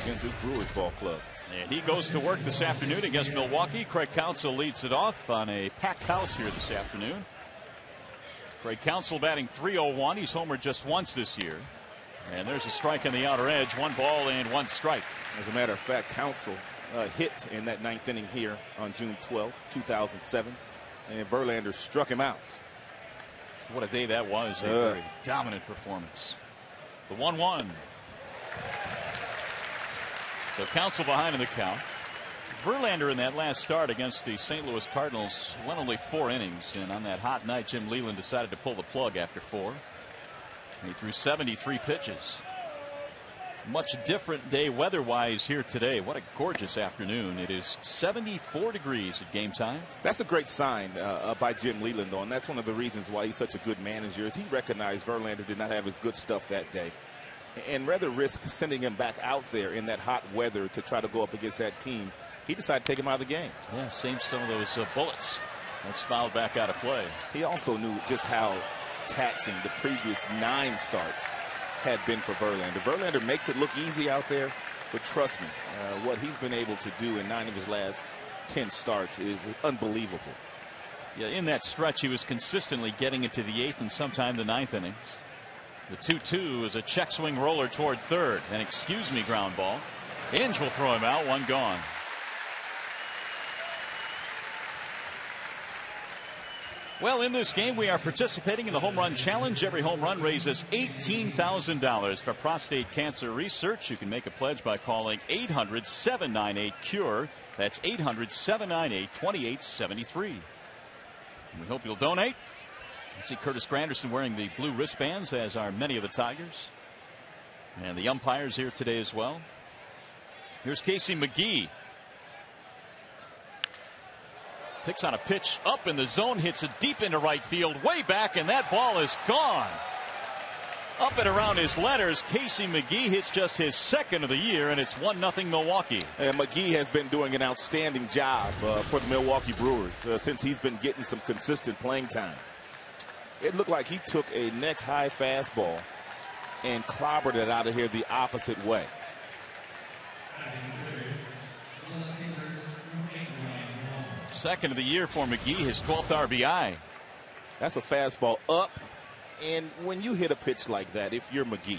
against his Brewers ball club. And he goes to work this afternoon against Milwaukee. Craig Counsell leads it off on a packed house here this afternoon. Craig Counsell batting .301. He's homered just once this year. And there's a strike on the outer edge. 1 ball and 1 strike. As a matter of fact, Counsell hit in that 9th inning here on June 12, 2007. And Verlander struck him out. What a day that was. A very dominant performance. The 1-1. So Counsell behind in the count. Verlander in that last start against the St. Louis Cardinals went only 4 innings. And on that hot night, Jim Leyland decided to pull the plug after 4. He threw 73 pitches. Much different day weather-wise here today. What a gorgeous afternoon. It is 74 degrees at game time. That's a great sign by Jim Leyland, though, and that's one of the reasons why he's such a good manager, is he recognized Verlander did not have his good stuff that day. And rather risk sending him back out there in that hot weather to try to go up against that team, he decided to take him out of the game. Yeah, saves some of those bullets. That's fouled back out of play. He also knew just how taxing the previous 9 starts had been for Verlander. Verlander makes it look easy out there, but trust me, what he's been able to do in 9 of his last 10 starts is unbelievable. Yeah, in that stretch, he was consistently getting into the 8th and sometime the 9th innings. The 2-2 is a check swing roller toward third. An excuse me ground ball. Inge will throw him out. 1 gone. Well, in this game, we are participating in the Home Run Challenge. Every home run raises $18,000 for prostate cancer research. You can make a pledge by calling 800-798-CURE. That's 800-798-2873. We hope you'll donate. I see Curtis Granderson wearing the blue wristbands, as are many of the Tigers. And the umpires here today as well. Here's Casey McGee. Picks on a pitch up in the zone, hits it deep into right field, way back, and that ball is gone. Up and around his letters, Casey McGee hits just his 2nd of the year, and it's 1-0 Milwaukee. And McGee has been doing an outstanding job for the Milwaukee Brewers since he's been getting some consistent playing time. It looked like he took a neck-high fastball and clobbered it out of here the opposite way. Second of the year for McGee, his 12th RBI. That's a fastball up, and when you hit a pitch like that, if you're McGee,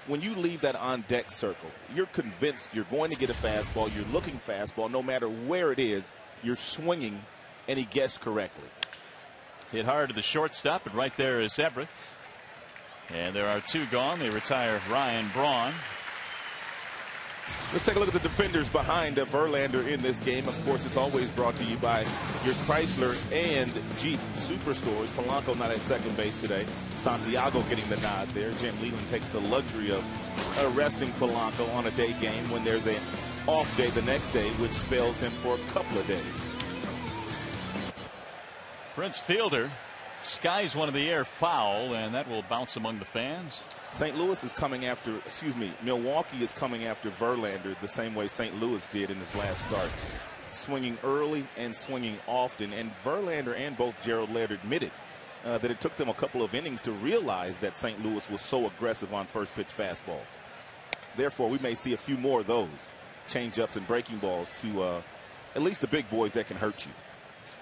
when you leave that on-deck circle, you're convinced you're going to get a fastball, you're looking fastball, no matter where it is, you're swinging, and he guessed correctly. Hit hard to the shortstop, and right there is Everett. And there are 2 gone. They retire Ryan Braun. Let's take a look at the defenders behind Verlander in this game. Of course, it's always brought to you by your Chrysler and Jeep Superstores. Polanco not at second base today. Santiago getting the nod there. Jim Leyland takes the luxury of arresting Polanco on a day game when there's an off day the next day, which spells him for a couple of days. Prince Fielder skies one in the air foul, and that will bounce among the fans. St. Louis is coming after, Milwaukee is coming after Verlander the same way St. Louis did in his last start. Swinging early and swinging often. And Verlander and both Gerald Laird admitted that it took them a couple of innings to realize that St. Louis was so aggressive on first pitch fastballs. Therefore, we may see a few more of those change-ups and breaking balls to at least the big boys that can hurt you.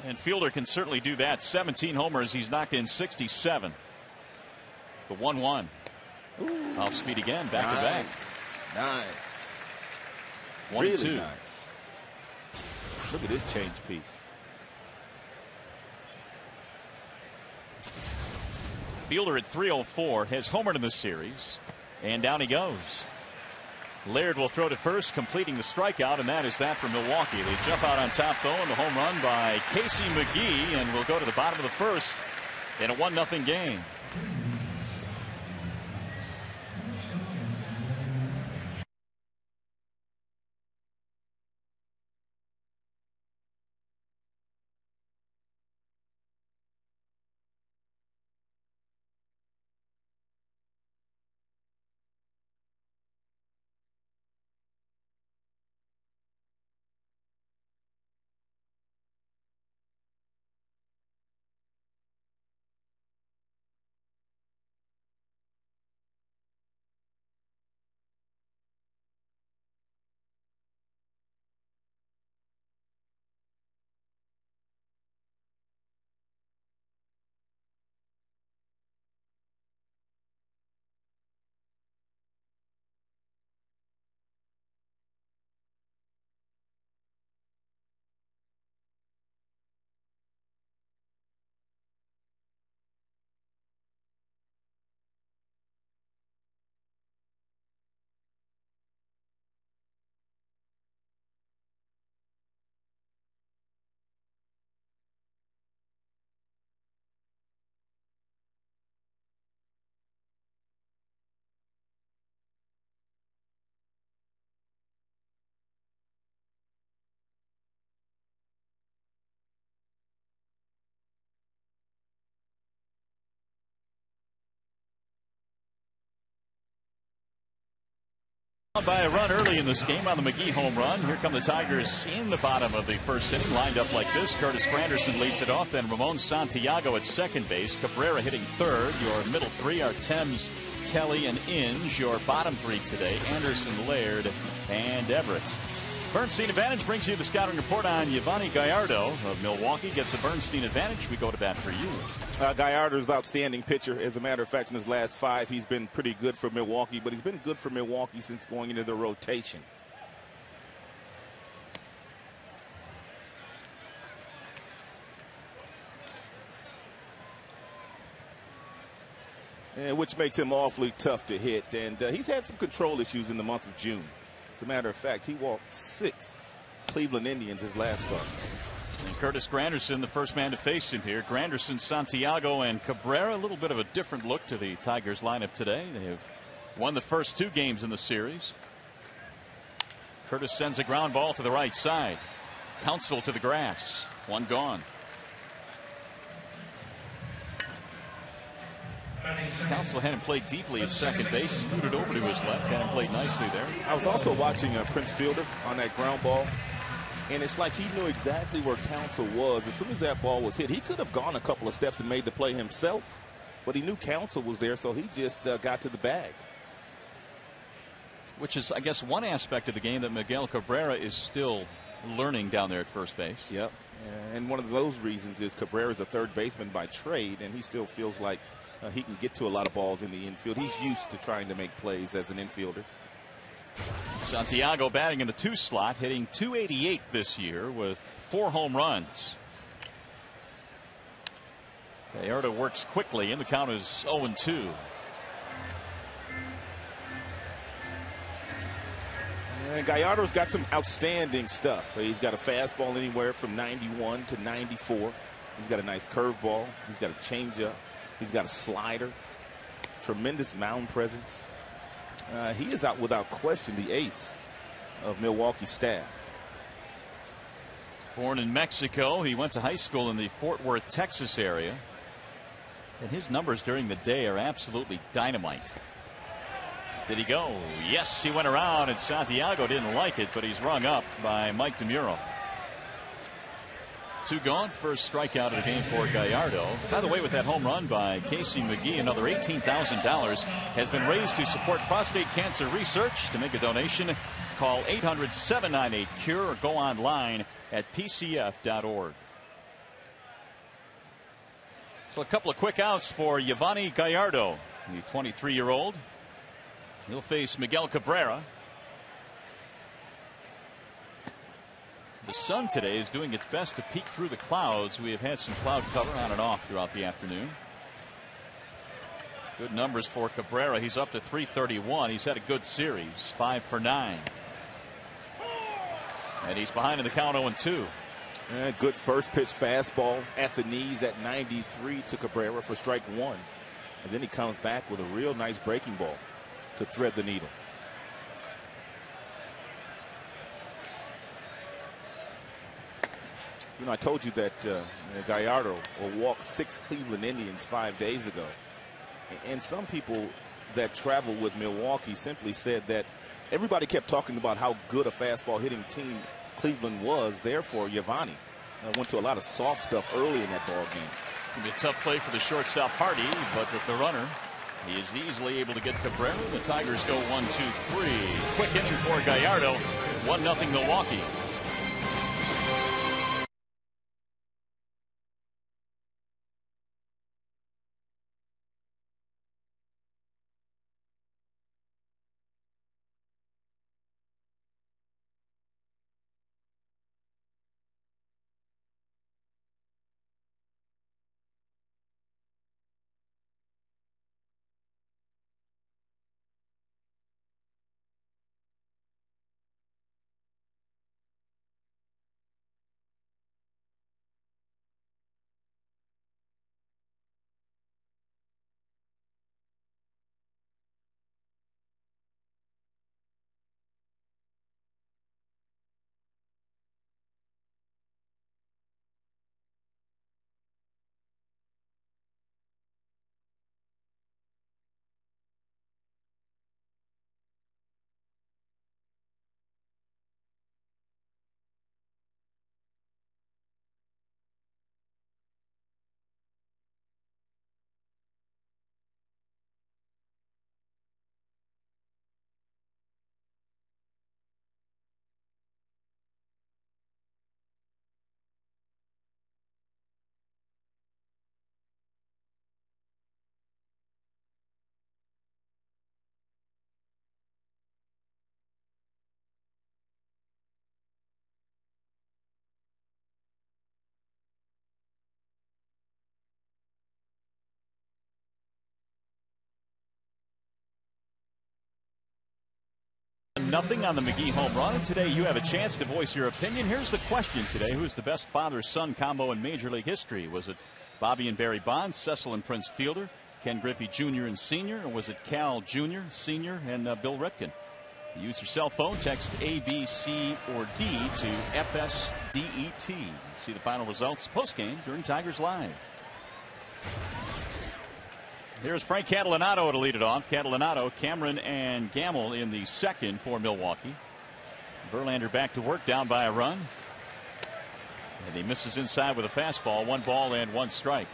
And Fielder can certainly do that. 17 homers. He's knocked in 67. The 1-1. Off speed again, back to back. Nice. 1-2. Really nice. Look at this change piece. Fielder at .304 has homered in the series, and down he goes. Laird will throw to first, completing the strikeout, and that is that for Milwaukee. They jump out on top, though, and the home run by Casey McGee, and we'll go to the bottom of the first in a 1-0 game. By a run early in this game on the McGee home run. Here come the Tigers in the bottom of the first inning, lined up like this. Curtis Granderson leads it off, then Ramon Santiago at second base. Cabrera hitting third. Your middle three are Thames, Kelly, and Inge. Your bottom three today, Anderson, Laird, and Everett. Bernstein Advantage brings you the scouting report on Yovani Gallardo of Milwaukee. Gets a Bernstein Advantage. We go to bat for you. Gallardo's outstanding pitcher. As a matter of fact, in his last 5, he's been pretty good for Milwaukee, but he's been good for Milwaukee since going into the rotation. And which makes him awfully tough to hit. And he's had some control issues in the month of June. As a matter of fact, he walked 6 Cleveland Indians his last start. And Curtis Granderson, the first man to face him here. Granderson, Santiago, and Cabrera. A little bit of a different look to the Tigers lineup today. They have won the first 2 games in the series. Curtis sends a ground ball to the right side. Counsell to the grass. 1 gone. Counsell had him played deeply at second base, scooted over to his left, had him played nicely there. I was also watching Prince Fielder on that ground ball, and it's like he knew exactly where Counsell was. As soon as that ball was hit, he could have gone a couple of steps and made the play himself, but he knew Counsell was there, so he just got to the bag. Which is, I guess, one aspect of the game that Miguel Cabrera is still learning down there at first base. Yep, and one of those reasons is Cabrera is a third baseman by trade, and he still feels like he can get to a lot of balls in the infield. He's used to trying to make plays as an infielder. Santiago batting in the 2 slot, hitting .288 this year with 4 home runs. Gallardo works quickly, and the count is 0-2. And Gallardo's got some outstanding stuff. He's got a fastball anywhere from 91 to 94. He's got a nice curveball. He's got a changeup. He's got a slider. Tremendous mound presence. He is out without question the ace of Milwaukee's staff. Born in Mexico, he went to high school in the Fort Worth, Texas area. And his numbers during the day are absolutely dynamite. Did he go? Yes, he went around, and Santiago didn't like it, but he's rung up by Mike DeMuro. 2 gone, first strikeout of the game for Gallardo. By the way, with that home run by Casey McGee, another $18,000 has been raised to support prostate cancer research. To make a donation, call 800-798-CURE or go online at pcf.org. So a couple of quick outs for Yovani Gallardo, the 23-year-old. He'll face Miguel Cabrera. The sun today is doing its best to peek through the clouds. We have had some cloud cover on and off throughout the afternoon. Good numbers for Cabrera. He's up to .331. He's had a good series, 5 for 9. And he's behind in the count 0-2. And good first pitch fastball at the knees at 93 to Cabrera for strike 1. And then he comes back with a real nice breaking ball to thread the needle. You know, I told you that Gallardo walked 6 Cleveland Indians 5 days ago. And some people that travel with Milwaukee simply said that everybody kept talking about how good a fastball hitting team Cleveland was. Therefore, Yovani went to a lot of soft stuff early in that ball game. It'll be a tough play for the shortstop Hardy, but with the runner, he is easily able to get Cabrera. The Tigers go 1-2-3. Quick inning for Gallardo. 1-0 Milwaukee. 7-0 on the McGee home run. And today you have a chance to voice your opinion. Here's the question today. Who's the best father-son combo in Major League history? Was it Bobby and Barry Bonds, Cecil and Prince Fielder, Ken Griffey Jr. and Sr., or was it Cal Jr., Sr., and Bill Ripken? Use your cell phone, text A, B, C, or D to FSDET. See the final results post-game during Tigers Live. Here's Frank Catalanato to lead it off. Catalanato, Cameron, and Gamble in the second for Milwaukee. Verlander back to work, down by a run. And he misses inside with a fastball. 1 ball and 1 strike.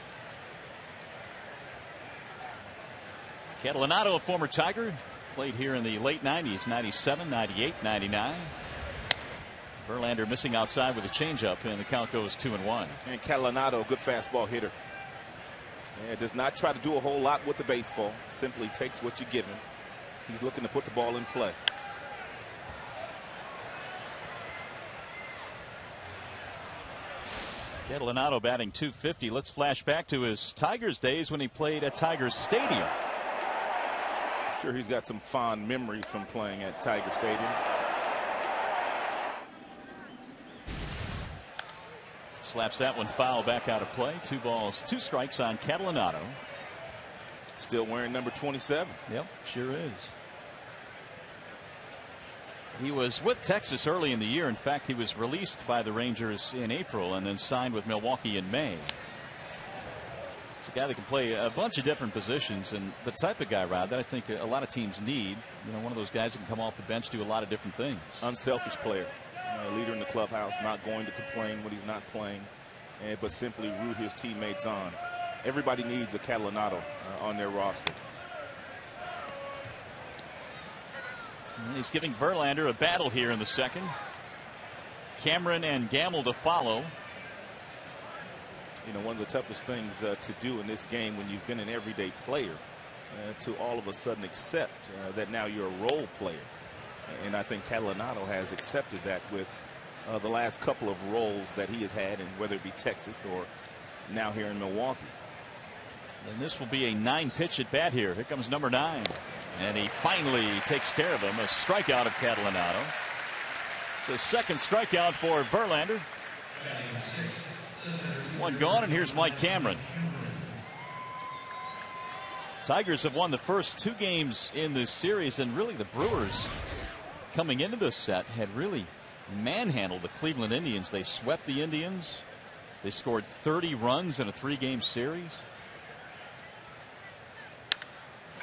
Catalanato, a former Tiger, played here in the late 90s, 97, 98, 99. Verlander missing outside with a changeup, and the count goes 2-1. And Catalanato, a good fastball hitter. Does not try to do a whole lot with the baseball. Simply takes what you give him. He's looking to put the ball in play. Catalanato batting .250. Let's flash back to his Tigers days when he played at Tigers Stadium. I'm sure he's got some fond memories from playing at Tiger Stadium. Slaps that one foul back out of play. 2 balls, 2 strikes on Catalanato. Still wearing number 27. Yep, sure is. He was with Texas early in the year. In fact, he was released by the Rangers in April and then signed with Milwaukee in May. It's a guy that can play a bunch of different positions, and the type of guy, Rod, that I think a lot of teams need. You know, one of those guys that can come off the bench, do a lot of different things. Unselfish player. Leader in the clubhouse, not going to complain when he's not playing, but simply root his teammates on. Everybody needs a Catalanato on their roster. He's giving Verlander a battle here in the second. Cameron and Gamble to follow. You know, one of the toughest things to do in this game when you've been an everyday player to all of a sudden accept that now you're a role player. And I think Catalanato has accepted that with the last couple of roles that he has had, and whether it be Texas or now here in Milwaukee. And this will be a 9-pitch at bat here. Here comes number 9. And he finally takes care of him. A strikeout of Catalanato. It's a second strikeout for Verlander. 1 gone, and here's Mike Cameron. Tigers have won the first 2 games in this series, and really the Brewers, coming into this set, had really manhandled the Cleveland Indians. They swept the Indians. They scored 30 runs in a 3-game series.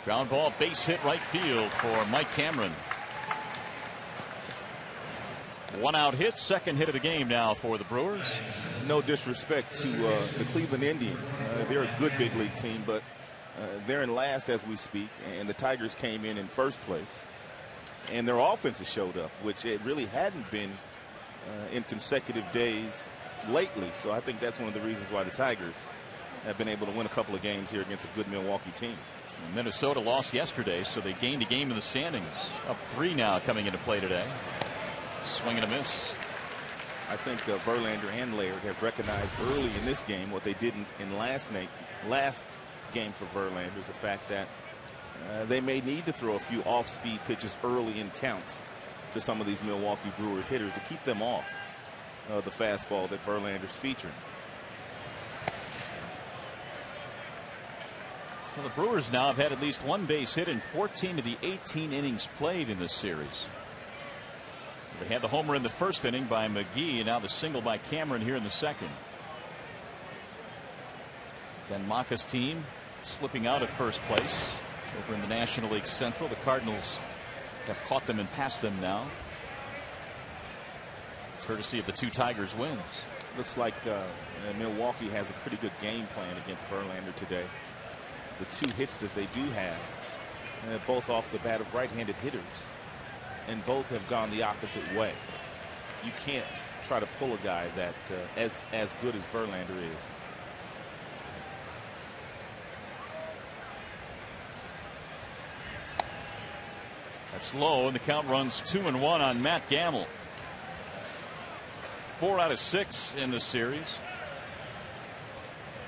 Ground ball, base hit right field for Mike Cameron. 1-out hit, second hit of the game now for the Brewers. No disrespect to the Cleveland Indians. They're a good big league team, but they're in last as we speak, and the Tigers came in first place. And their offense has showed up, which it really hadn't been in consecutive days lately. So I think that's one of the reasons why the Tigers have been able to win a couple of games here against a good Milwaukee team. Minnesota lost yesterday, so they gained a game in the standings. Up 3 now coming into play today. Swing and a miss. I think Verlander and Laird have recognized early in this game what they didn't in last game for Verlander, is the fact that they may need to throw a few off-speed pitches early in counts to some of these Milwaukee Brewers hitters to keep them off the fastball that Verlander's featuring. Well, the Brewers now have had at least 1 base hit in 14 of the 18 innings played in this series. They had the homer in the first inning by McGee, and now the single by Cameron here in the second. Ken Maka's team slipping out of first place over in the National League Central. The Cardinals have caught them and passed them now, courtesy of the 2 Tigers wins. Looks like Milwaukee has a pretty good game plan against Verlander today. The 2 hits that they do have, both off the bat of right-handed hitters, and both have gone the opposite way. You can't try to pull a guy that as good as Verlander is. That's low, and the count runs 2-1 on Matt Gamble. 4 out of 6 in this series.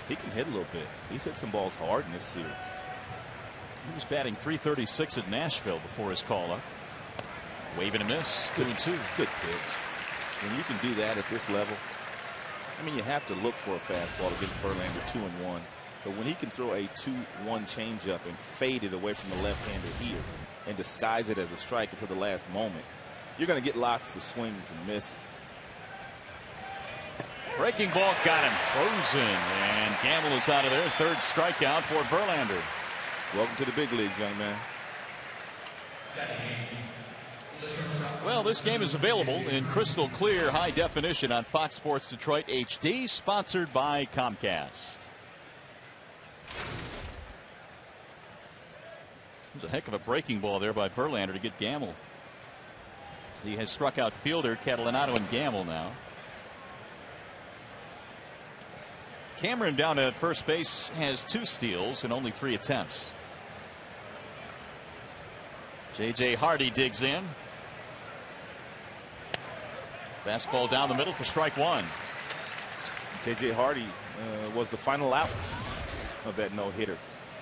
He can hit a little bit. He's hit some balls hard in this series. He was batting .336 at Nashville before his call up. Wave and a miss. 2-2. Good pitch. When you can do that at this level, I mean, you have to look for a fastball against Verlander 2-1. But when he can throw a 2-1 changeup and fade it away from the left-hander here and disguise it as a strike until the last moment, you're going to get lots of swings and misses. Breaking ball got him frozen, and Gamble is out of there. Third strikeout for Verlander. Welcome to the big leagues, young man. Well, this game is available in crystal clear high definition on Fox Sports Detroit HD, sponsored by Comcast. It was a heck of a breaking ball there by Verlander to get Gamble. He has struck out fielder Catalinato and Gamble now. Cameron down at first base has 2 steals and only 3 attempts. J.J. Hardy digs in. Fastball down the middle for strike 1. J.J. Hardy was the final out of that no-hitter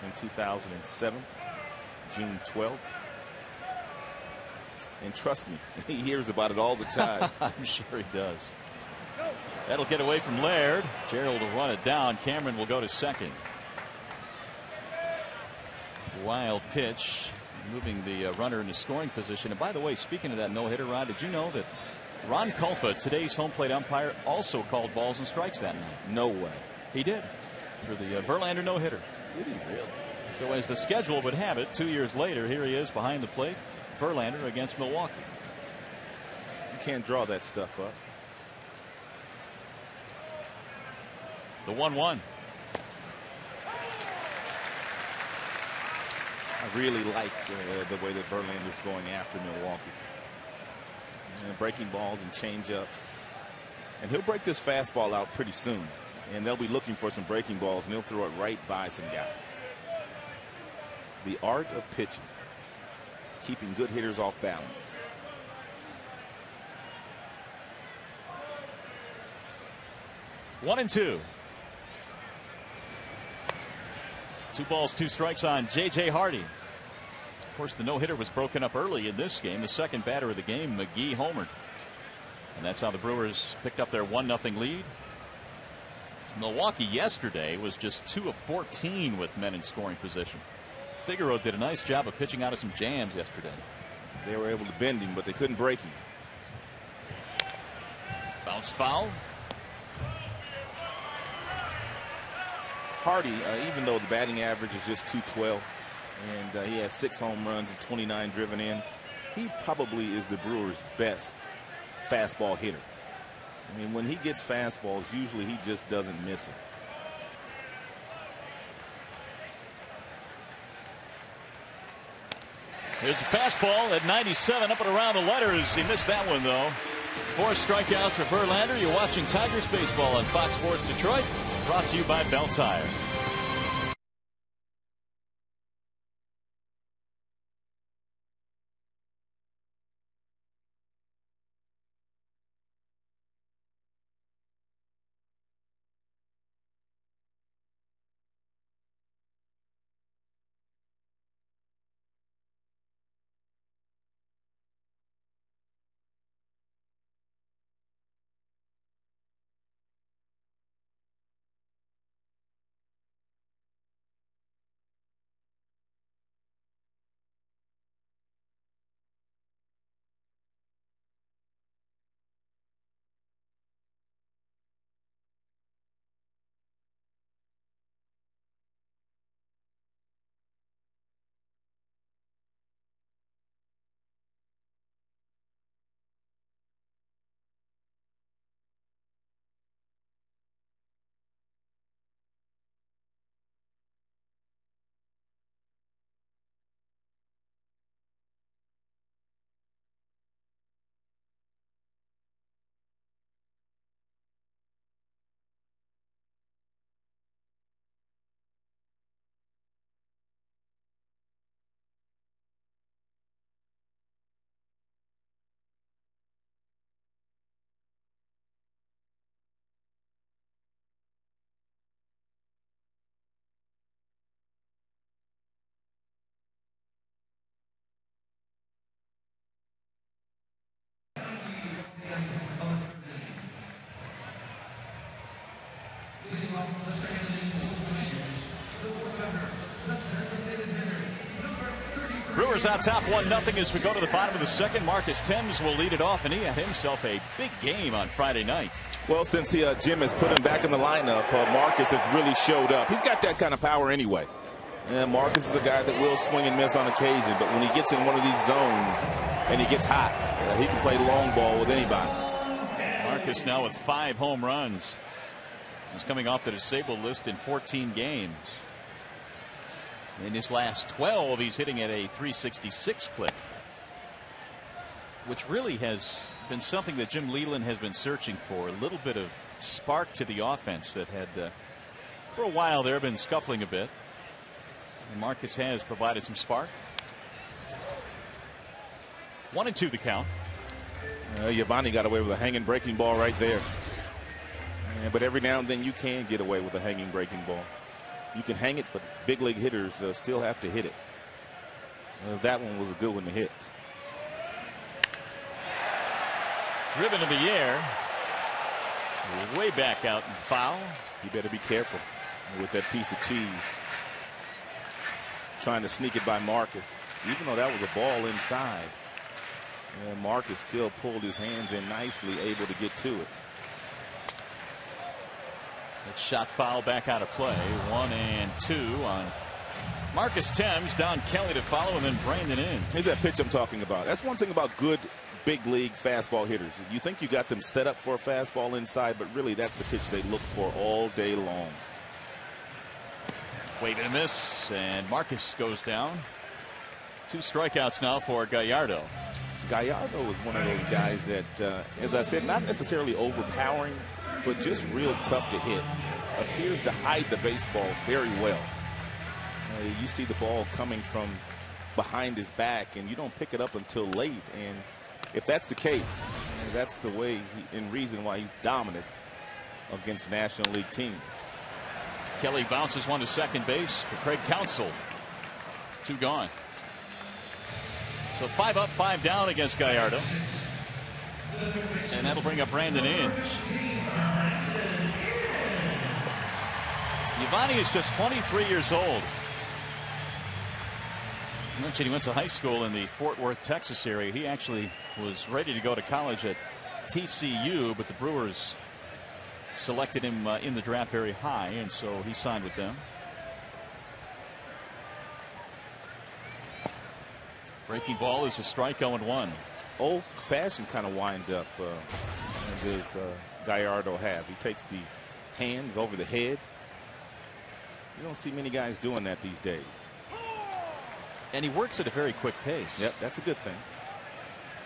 in 2007, June 12th. And trust me, he hears about it all the time. I'm sure he does. That'll get away from Laird. Gerald will run it down. Cameron will go to second. Wild pitch, moving the runner into scoring position. And by the way, speaking of that no-hitter, Ron, did you know that Ron Kulfa, today's home plate umpire, also called balls and strikes that night? No way. He did, for the Verlander no-hitter. Did he really? So as the schedule would have it, 2 years later, here he is behind the plate, Verlander against Milwaukee. You can't draw that stuff up. The 1-1. I really like the way that Verlander's going after Milwaukee. Breaking balls and changeups. And he'll break this fastball out pretty soon. And they'll be looking for some breaking balls, and he'll throw it right by some guys. The art of pitching. Keeping good hitters off balance. One and two. 2 balls, 2 strikes on J.J. Hardy. Of course, the no-hitter was broken up early in this game. The second batter of the game, McGee, homered. And that's how the Brewers picked up their 1-0 lead. Milwaukee yesterday was just 2 of 14 with men in scoring position. Figueroa did a nice job of pitching out of some jams yesterday. They were able to bend him, but they couldn't break him. Bounce foul. Hardy, even though the batting average is just .212 and he has 6 home runs and 29 driven in, he probably is the Brewers' best fastball hitter. I mean, when he gets fastballs, usually he just doesn't miss them. Here's a fastball at 97 up and around the letters. He missed that one, though. 4 strikeouts for Verlander. You're watching Tigers baseball on Fox Sports Detroit. Brought to you by Bell Tire. Brewers on top 1-0 as we go to the bottom of the second. Marcus Thames will lead it off, and he had himself a big game on Friday night. Well, since Jim has put him back in the lineup, Marcus has really showed up. He's got that kind of power anyway. And Marcus is a guy that will swing and miss on occasion, but when he gets in one of these zones and he gets hot, he can play long ball with anybody. Marcus now with 5 home runs. He's coming off the disabled list in 14 games. In his last 12, he's hitting at a .366 clip, which really has been something that Jim Leyland has been searching for. A little bit of spark to the offense that had, for a while there, been scuffling a bit. And Marcus has provided some spark. 1-2 the count. Giovanni got away with a hanging breaking ball right there. But every now and then you can get away with a hanging breaking ball. You can hang it, but big league hitters still have to hit it. That one was a good one to hit. Driven in the air. Way back out and foul. You better be careful with that piece of cheese. Trying to sneak it by Marcus. Even though that was a ball inside. Marcus still pulled his hands in nicely, able to get to it. That shot foul back out of play. 1-2 on Marcus Thames. Don Kelly to follow, and then Brandon in. Here's that pitch I'm talking about. That's one thing about good big league fastball hitters. You think you got them set up for a fastball inside, but really that's the pitch they look for all day long. Wait and a miss, and Marcus goes down. 2 strikeouts now for Gallardo. Gallardo is one of those guys that, as I said, not necessarily overpowering, but just real tough to hit. Appears to hide the baseball very well. You see the ball coming from behind his back, and you don't pick it up until late. And if that's the case, that's the way and reason why he's dominant against National League teams. Kelly bounces one to second base for Craig Counsell. 2 gone. So 5 up, 5 down against Gallardo. And that'll bring up Brandon Inge. Giovanni is just 23 years old. I mentioned he went to high school in the Fort Worth, Texas area. He actually was ready to go to college at TCU, but the Brewers selected him in the draft very high, and so he signed with them. Breaking ball is a strike, 0-1. Old fashioned kind of wind up does Gallardo have. He takes the hands over the head. You don't see many guys doing that these days. And he works at a very quick pace. Yep, that's a good thing.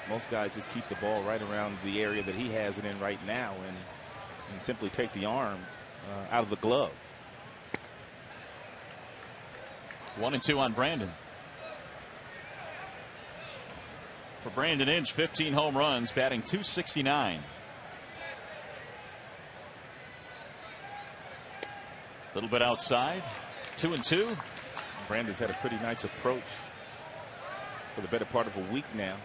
Most guys just keep the ball right around the area that he has it in right now and simply take the arm out of the glove. 1-2 on Brandon. For Brandon Inge, 15 home runs, batting .269. A little bit outside. 2-2. Brandon's had a pretty nice approach for the better part of a week now,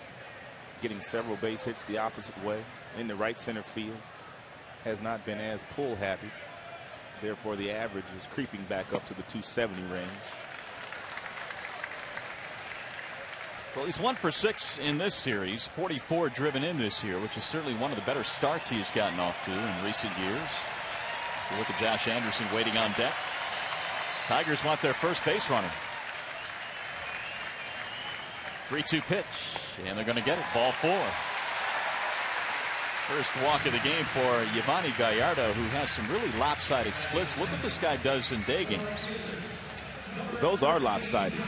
getting several base hits the opposite way in the right center field. Has not been as pull happy. Therefore, the average is creeping back up to the 270 range. Well, he's 1 for 6 in this series, 44 driven in this year, which is certainly one of the better starts he's gotten off to in recent years. You look at Josh Anderson waiting on deck. Tigers want their first base runner. 3-2 pitch, and they're going to get it. Ball 4. First walk of the game for Giovanni Gallardo, who has some really lopsided splits. Look what this guy does in day games. Those are lopsided.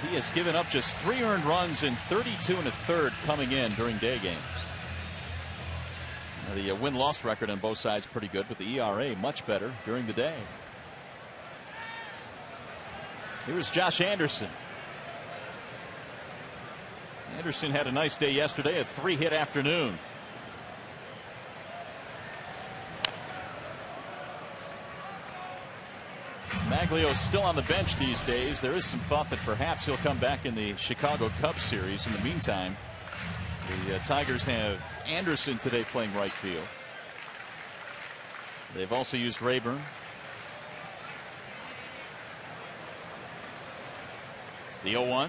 He has given up just 3 earned runs in 32 1/3 coming in during day games. Now, the win-loss record on both sides pretty good, but the ERA much better during the day. Here's Josh Anderson. Anderson had a nice day yesterday, a 3-hit afternoon. Maglio's still on the bench these days. There is some thought that perhaps he'll come back in the Chicago Cubs series. In the meantime, The Tigers have Anderson today playing right field. They've also used Rayburn. The 0-1.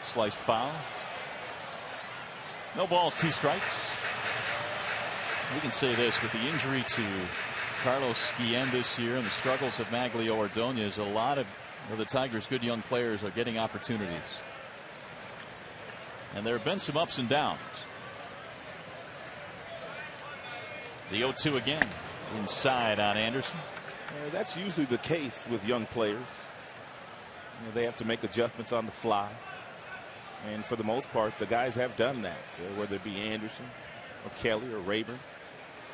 Sliced foul. No balls, 2 strikes. We can say this, with the injury to Carlos Guillen this year and the struggles of Maglio Ordonez, a lot of the Tigers' good young players are getting opportunities. And there have been some ups and downs. The 0-2 again. Inside on Anderson. That's usually the case with young players. They have to make adjustments on the fly. And for the most part, the guys have done that, whether it be Anderson or Kelly or Rayburn.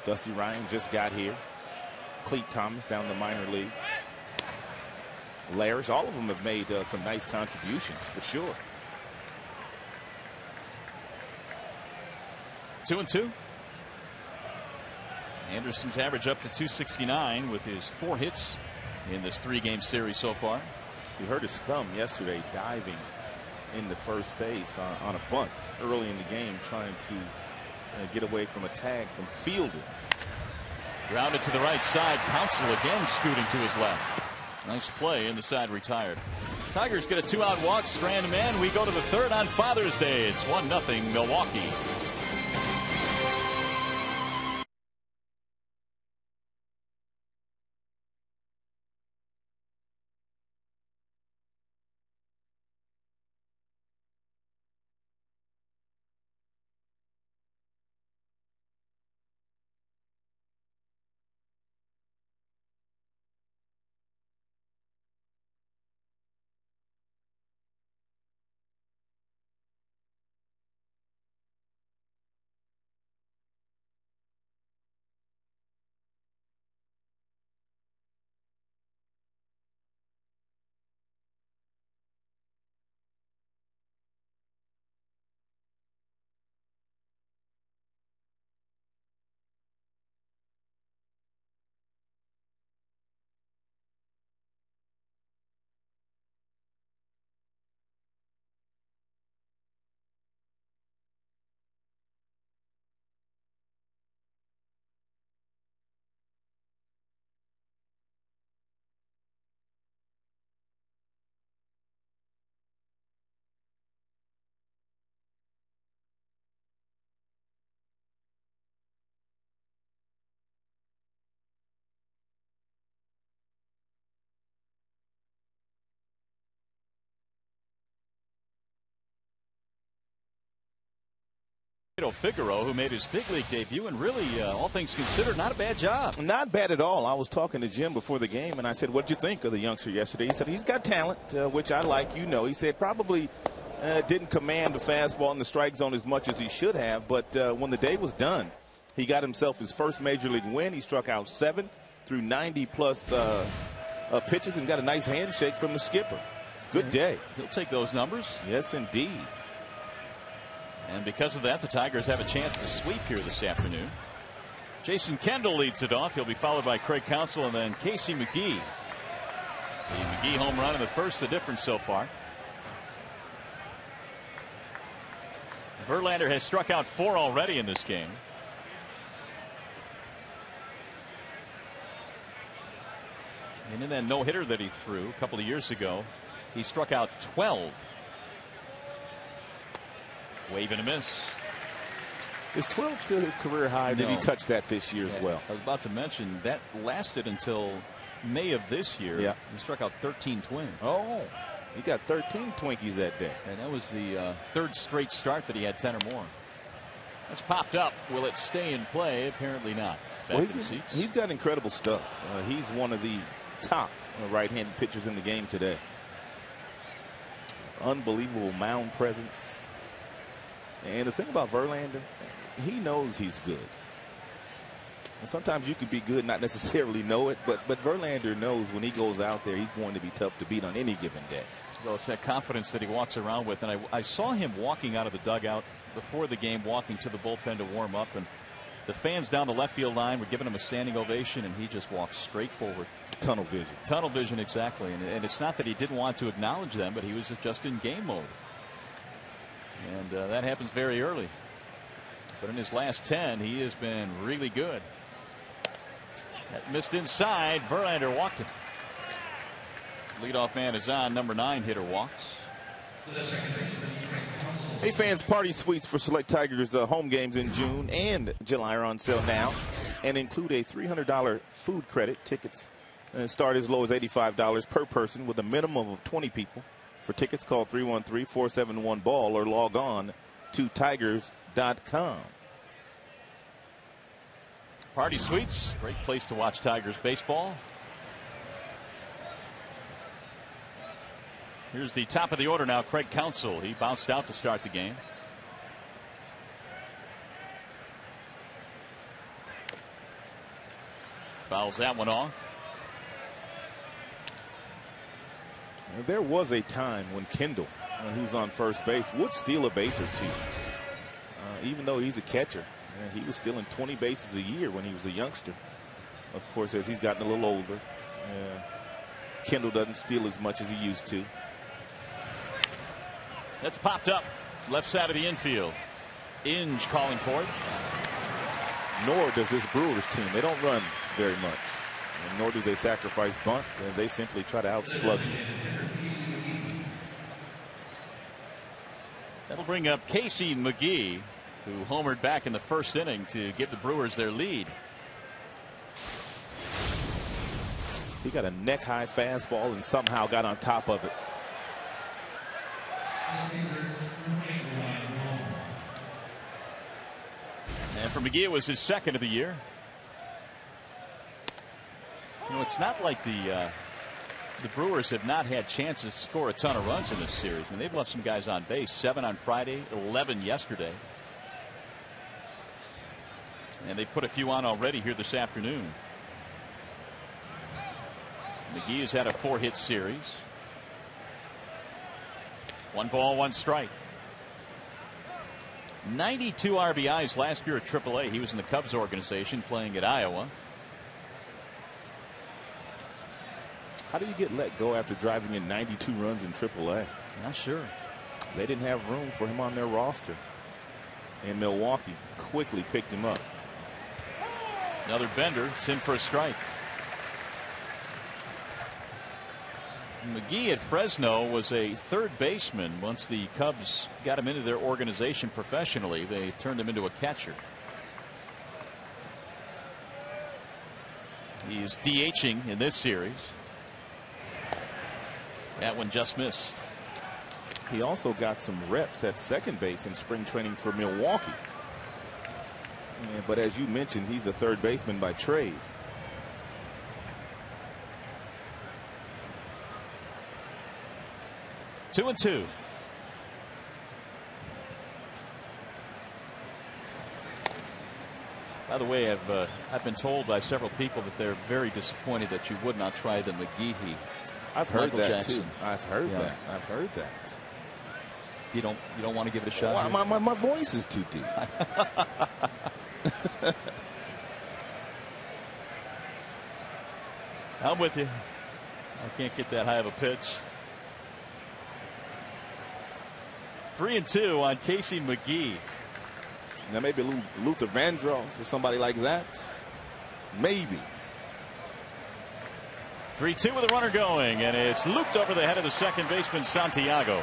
Dusty Ryan just got here. Cleat Thomas down the minor league. Larish, all of them have made some nice contributions for sure. 2-2. Anderson's average up to 269 with his 4 hits in this 3-game series so far. You heard his thumb yesterday diving in the first base on a bunt early in the game, trying to get away from a tag from Fielder. Grounded to the right side. Counsell again scooting to his left. Nice play, and the side retired. Tigers get a 2-out walk. Strand man. We go to the 3rd on Father's Day. It's 1-0 Milwaukee. Figaro, who made his big league debut, and really, all things considered, not a bad job. Not bad at all. I was talking to Jim before the game, and I said, "What'd you think of the youngster yesterday?" He said, "He's got talent, which I like. You know," he said, "probably didn't command the fastball in the strike zone as much as he should have, but when the day was done, he got himself his first major league win. He struck out 7 through 90-plus pitches and got a nice handshake from the skipper. Good day." He'll take those numbers. Yes, indeed. And because of that, the Tigers have a chance to sweep here this afternoon. Jason Kendall leads it off. He'll be followed by Craig Counsell and then Casey McGee. The McGee home run in the first, the difference so far. Verlander has struck out 4 already in this game. And in that no-hitter that he threw a couple of years ago, he struck out 12. Wave and a miss. Is 12 still his career high? No. Did he touch that this year as well? I was about to mention that lasted until May of this year. Yeah. He struck out 13 twins. Oh, he got 13 Twinkies that day. And that was the 3rd straight start that he had 10 or more. That's popped up. Will it stay in play? Apparently not. Back to the seats. He's got incredible stuff. He's one of the top right-handed pitchers in the game today. Unbelievable mound presence. And the thing about Verlander, he knows he's good. And sometimes you can be good, not necessarily know it, but Verlander knows when he goes out there, he's going to be tough to beat on any given day. Well, it's that confidence that he walks around with. And I saw him walking out of the dugout before the game, walking to the bullpen to warm up. And the fans down the left field line were giving him a standing ovation, and he just walked straight forward. Tunnel vision. Tunnel vision, exactly. And it's not that he didn't want to acknowledge them, but he was just in game mode. And that happens very early. But in his last 10, he has been really good. That missed inside. Verlander walked him. Leadoff man is on. Number 9 hitter walks. Hey fans, party suites for select Tigers home games in June and July are on sale now and include a $300 food credit. Tickets start as low as $85 per person with a minimum of 20 people. For tickets, call 313-471-BALL or log on to tigers.com. Party Suites, great place to watch Tigers baseball. Here's the top of the order now, Craig Counsell. He bounced out to start the game. Fouls that one off. There was a time when Kendall, who's on first base, would steal a base or two. Even though he's a catcher, he was stealing 20 bases a year when he was a youngster. Of course, as he's gotten a little older, Kendall doesn't steal as much as he used to. That's popped up left side of the infield. Inge calling for it. Nor does this Brewers team. They don't run very much. And nor do they sacrifice bunt. They simply try to outslug you. That'll bring up Casey McGee, who homered back in the first inning to give the Brewers their lead. He got a neck-high fastball and somehow got on top of it. And for McGee, it was his second of the year. You know, it's not like the Brewers have not had chances to score a ton of runs in this series. I mean, they've left some guys on base. 7 on Friday, 11 yesterday. And they put a few on already here this afternoon. McGee has had a 4-hit series. 1 ball, 1 strike. 92 RBIs last year at AAA. He was in the Cubs organization playing at Iowa. How do you get let go after driving in 92 runs in AAA? Not sure. They didn't have room for him on their roster. And Milwaukee quickly picked him up. Another bender. It's in for a strike. McGee at Fresno was a third baseman. Once the Cubs got him into their organization professionally, they turned him into a catcher. He is DHing in this series. That one just missed. He also got some reps at second base in spring training for Milwaukee. But as you mentioned, he's a third baseman by trade. Two and two. By the way, I've been told by several people that they're very disappointed that you would not try the McGee. I've heard Michael that Jackson. too. I've heard that. I've heard that. You don't want to give it a shot? Well, my voice is too deep. I'm with you. I can't get that high of a pitch. 3-2 on Casey McGee. Now maybe Luther Vandross or somebody like that. Maybe. 3-2 with a runner going, and it's looped over the head of the second baseman Santiago.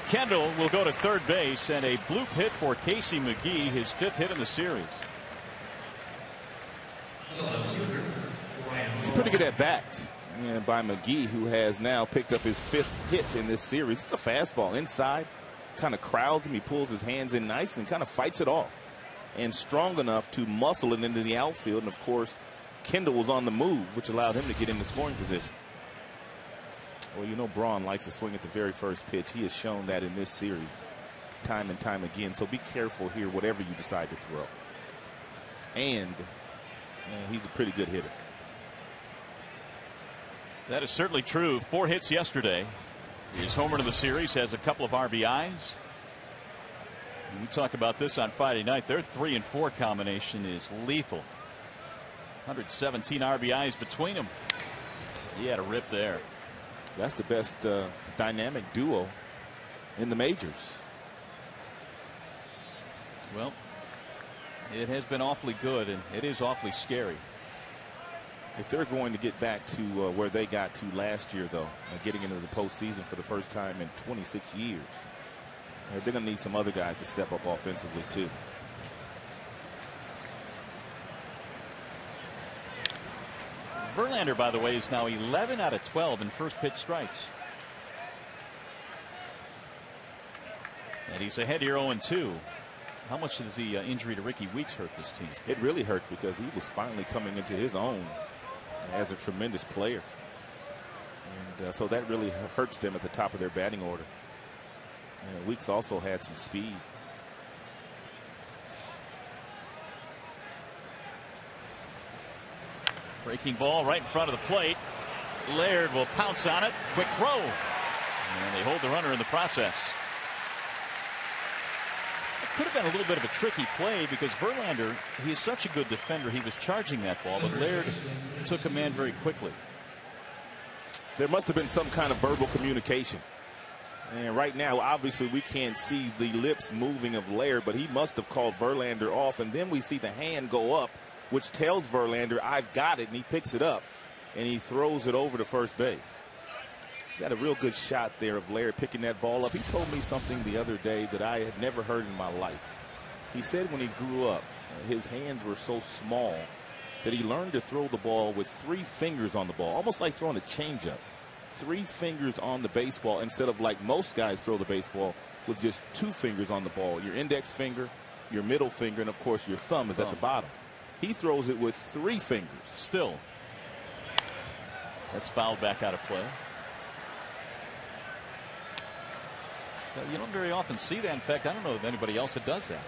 Kendall will go to third base, and a bloop hit for Casey McGee, his 5th hit in the series. It's pretty good at bat by McGee, who has now picked up his 5th hit in this series. It's a fastball inside, kind of crowds him. He pulls his hands in nice and kind of fights it off, and strong enough to muscle it into the outfield. And of course, Kendall was on the move, which allowed him to get into scoring position. Well, you know Braun likes to swing at the very first pitch. He has shown that in this series time and time again. So be careful here, whatever you decide to throw. And he's a pretty good hitter. That is certainly true. 4 hits yesterday. His homer in the series, has a couple of RBIs. And we talked about this on Friday night. Their 3 and 4 combination is lethal. 117 RBIs between them. He had a rip there. That's the best dynamic duo in the majors. Well, it has been awfully good, and it is awfully scary. If they're going to get back to where they got to last year, though, getting into the postseason for the first time in 26 years, they're going to need some other guys to step up offensively, too. Verlander, by the way, is now 11 out of 12 in first pitch strikes. And he's ahead here 0-2. How much does the injury to Ricky Weeks hurt this team? It really hurt because he was finally coming into his own as a tremendous player. And so that really hurts them at the top of their batting order. And Weeks also had some speed. Breaking ball right in front of the plate. Laird will pounce on it. Quick throw. And they hold the runner in the process. It could have been a little bit of a tricky play because Verlander, he is such a good defender. He was charging that ball, but Laird took a man very quickly. There must have been some kind of verbal communication. And right now, obviously, we can't see the lips moving of Laird, but he must have called Verlander off. And then we see the hand go up, which tells Verlander, I've got it, and he picks it up, and he throws it over to first base. Got a real good shot there of Laird picking that ball up. He told me something the other day that I had never heard in my life. He said when he grew up, his hands were so small that he learned to throw the ball with 3 fingers on the ball, almost like throwing a changeup. 3 fingers on the baseball instead of like most guys throw the baseball with just 2 fingers on the ball. Your index finger, your middle finger, and of course your thumb is at the bottom. He throws it with 3 fingers. Still. That's fouled back out of play. You don't very often see that. In fact, I don't know of anybody else that does that.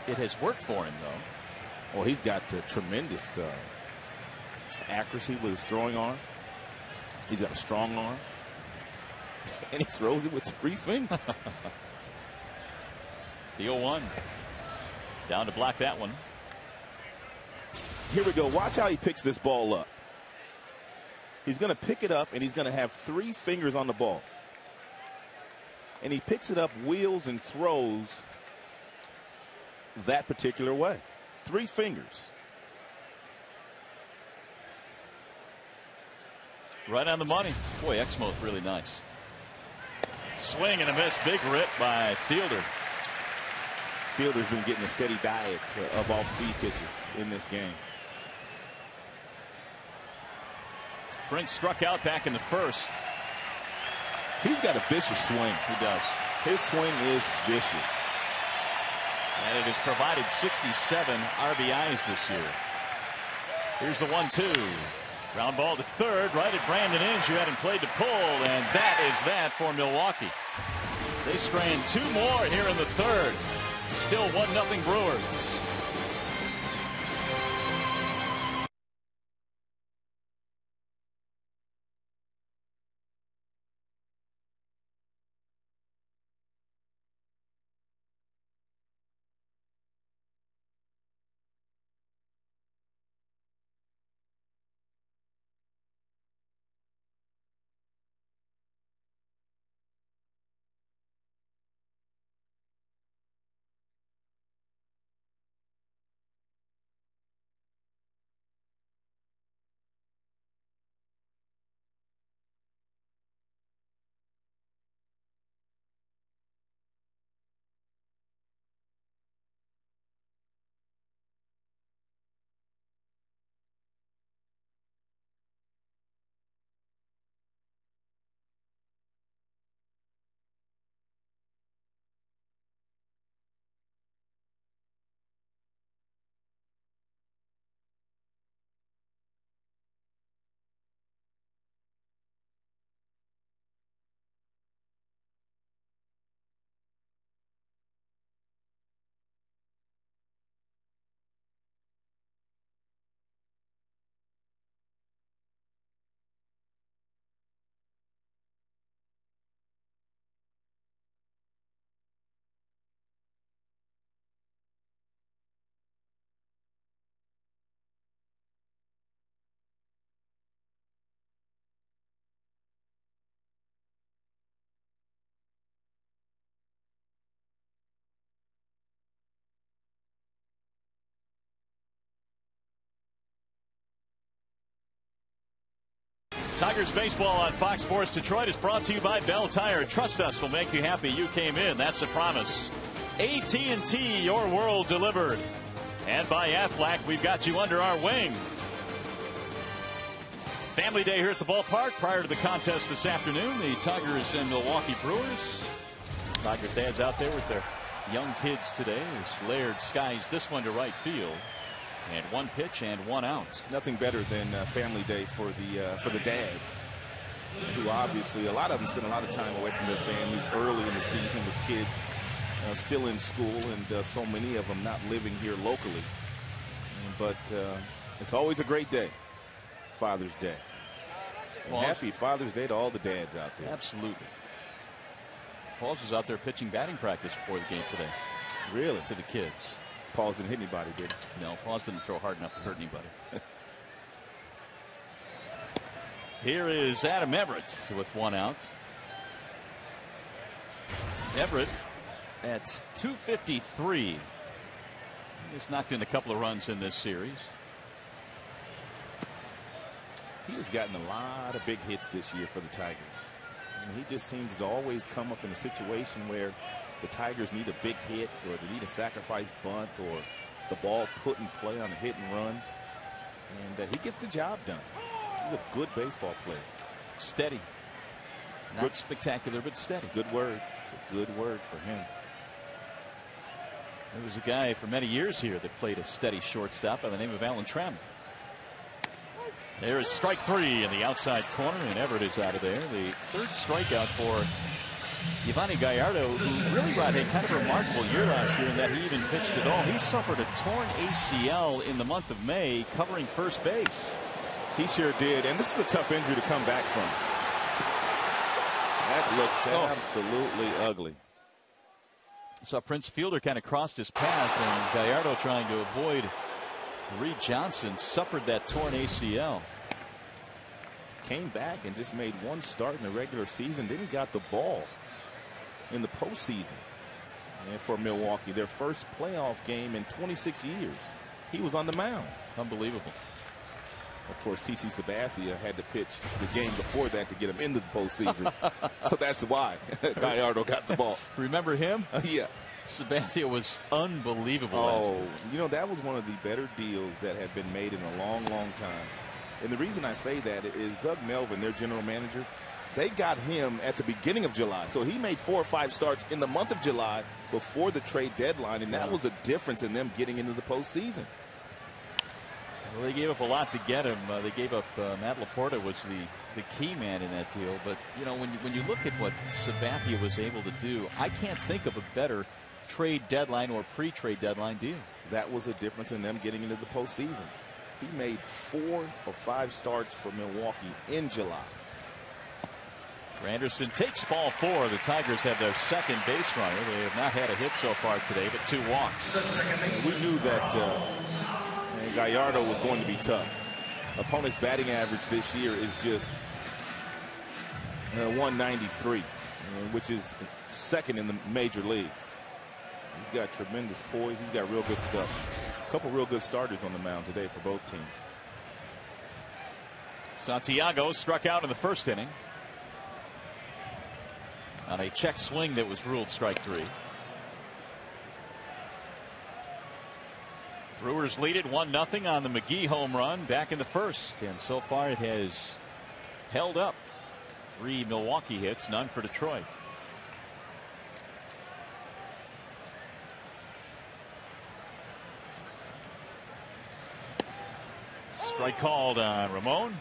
It has worked for him, though. Well, he's got tremendous accuracy with his throwing arm. He's got a strong arm. And he throws it with 3 fingers. The 0-1. Down to block that one. Here we go. Watch how he picks this ball up. He's going to pick it up, and he's going to have 3 fingers on the ball. And he picks it up, wheels, and throws that particular way. 3 fingers. Right on the money. Boy, Exmo's really nice. Swing and a miss. Big rip by Fielder. Fielder's been getting a steady diet of off-speed pitches in this game. Brink struck out back in the first. He's got a vicious swing. He does. His swing is vicious. And it has provided 67 RBIs this year. Here's the 1-2. Ground ball to third, right at Brandon Inge, who hadn't played to pull, and that is that for Milwaukee. They strand 2 more here in the third. Still 1-0 Brewers. Tigers baseball on Fox Sports Detroit is brought to you by Bell Tire. Trust us, will make you happy. You came in. That's a promise. AT&T, your world delivered. And by Aflac, we've got you under our wing. Family day here at the ballpark. Prior to the contest this afternoon, the Tigers and Milwaukee Brewers. Tigers dads out there with their young kids today as Laird skies this one to right field. And one pitch and one out. Nothing better than family day for the dads, who obviously a lot of them spend a lot of time away from their families early in the season with kids still in school, and so many of them not living here locally. But it's always a great day, Father's Day. And happy Father's Day to all the dads out there. Absolutely. Pauls was out there pitching batting practice before the game today. Really? To the kids. Pauls didn't hit anybody, did he? No, Pauls didn't throw hard enough to hurt anybody. Here is Adam Everett with one out. Everett at 253. He's knocked in a couple of runs in this series. He has gotten a lot of big hits this year for the Tigers. And he just seems to always come up in a situation where the Tigers need a big hit, or they need a sacrifice bunt, or the ball put in play on a hit and run. And he gets the job done. He's a good baseball player. Steady. Not spectacular, but steady. Good word. It's a good word for him. There was a guy for many years here that played a steady shortstop by the name of Alan Trammell. There is strike three in the outside corner, and Everett is out of there. The third strikeout for Yovani Gallardo, who really, Rod, had kind of a remarkable year last year in that he even pitched at all. He suffered a torn ACL in the month of May covering first base. He sure did, and this is a tough injury to come back from. That looked absolutely ugly. Saw Prince Fielder kind of crossed his path, and Gallardo, trying to avoid Reed Johnson, suffered that torn ACL. Came back and just made one start in the regular season. Then he got the ball in the postseason. And for Milwaukee, their first playoff game in 26 years. He was on the mound. Unbelievable. Of course, CC Sabathia had to pitch the game before that to get him into the postseason. So that's why Gallardo got the ball. Remember him? Yeah. Sabathia was unbelievable. Oh, you know, that was one of the better deals that had been made in a long, long time. And the reason I say that is Doug Melvin, their general manager, they got him at the beginning of July. So he made 4 or 5 starts in the month of July before the trade deadline, and that was a difference in them getting into the postseason. Well, they gave up a lot to get him. They gave up Matt Laporta was the key man in that deal. But, you know, when you look at what Sabathia was able to do, I can't think of a better trade deadline or pre-trade deadline deal. That was a difference in them getting into the postseason. He made 4 or 5 starts for Milwaukee in July. Anderson takes ball 4. The Tigers have their second base runner. They have not had a hit so far today, but 2 walks. We knew that Gallardo was going to be tough. Opponent's batting average this year is just 193, which is second in the major leagues. He's got tremendous poise. He's got real good stuff. A couple real good starters on the mound today for both teams. Santiago struck out in the first inning on a check swing that was ruled strike 3. Brewers lead it 1-0 on the McGee home run back in the first, and so far it has held up. 3 Milwaukee hits, none for Detroit. Strike called on Ramon.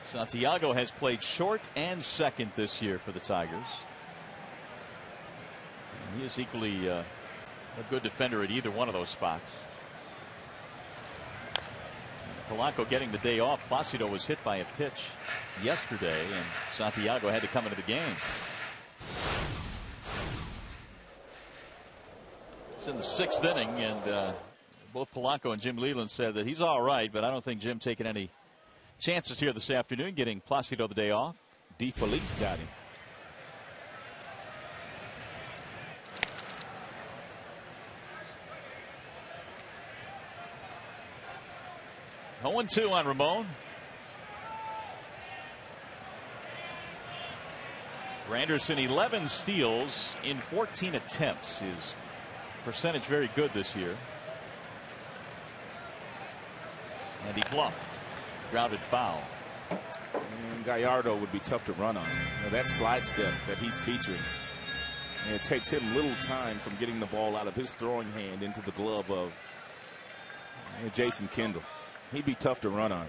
Santiago has played short and second this year for the Tigers. And he is equally a good defender at either one of those spots. Polanco getting the day off. Placido was hit by a pitch yesterday, and Santiago had to come into the game. It's in the 6th inning, and both Polanco and Jim Leland said that he's all right, but I don't think Jim taking any chances here this afternoon, getting Placido the day off. DeFelice got him. 0-2 on Ramon. Granderson 11 steals in 14 attempts. His percentage very good this year. And he bluffed. Grounded foul. And Gallardo would be tough to run on. That slide step that he's featuring. And it takes him little time from getting the ball out of his throwing hand into the glove of Jason Kendall. He'd be tough to run on.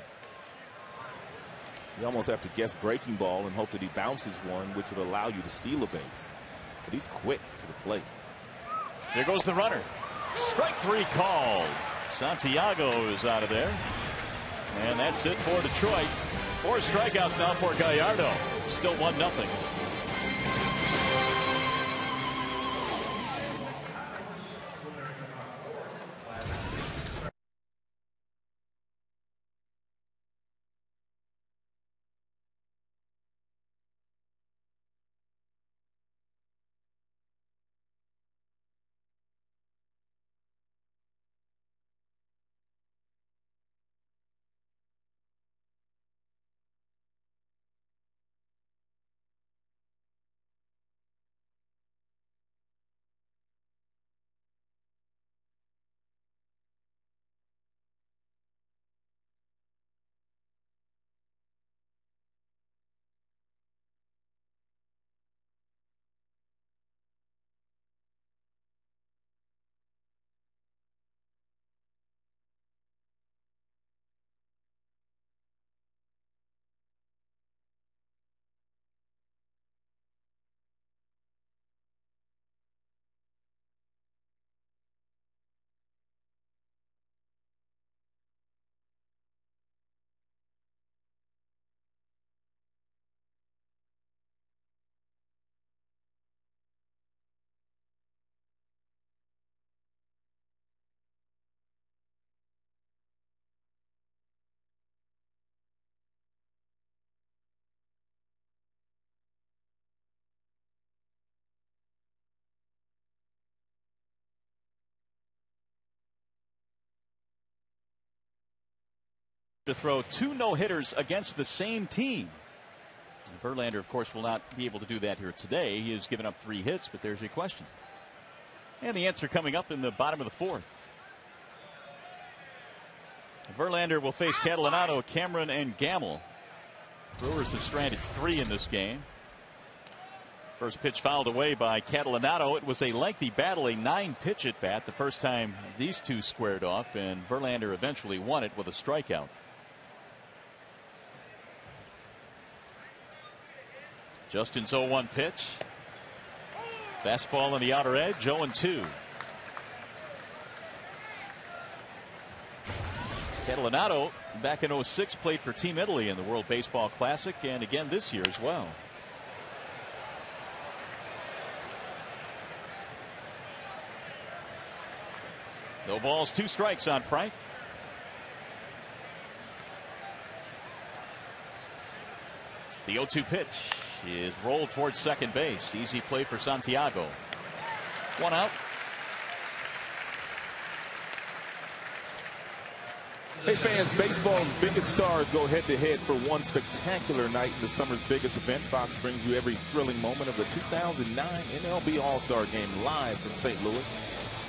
You almost have to guess breaking ball and hope that he bounces one, which would allow you to steal a base. But he's quick to the plate. There goes the runner. Strike 3 called. Santiago is out of there. And that's it for Detroit. 4 strikeouts now for Gallardo. Still 1-0. To throw 2 no-hitters against the same team. Verlander, of course, will not be able to do that here today. He has given up 3 hits, but there's your question. And the answer coming up in the bottom of the 4th. Verlander will face Catalanotto, Cameron, and Gamble. Brewers have stranded 3 in this game. First pitch fouled away by Catalanotto. It was a lengthy battle, a 9-pitch at bat the first time these two squared off, and Verlander eventually won it with a strikeout. Justin's 0-1 pitch. Fastball on the outer edge, 0-2. Catalanotto back in 06 played for Team Italy in the World Baseball Classic, and again this year as well. No balls, 2 strikes on Frank. The 0-2 pitch is rolled towards second base. Easy play for Santiago. 1 out. Hey fans, baseball's biggest stars go head-to-head for one spectacular night in the summer's biggest event. Fox brings you every thrilling moment of the 2009 MLB All-Star Game live from St. Louis.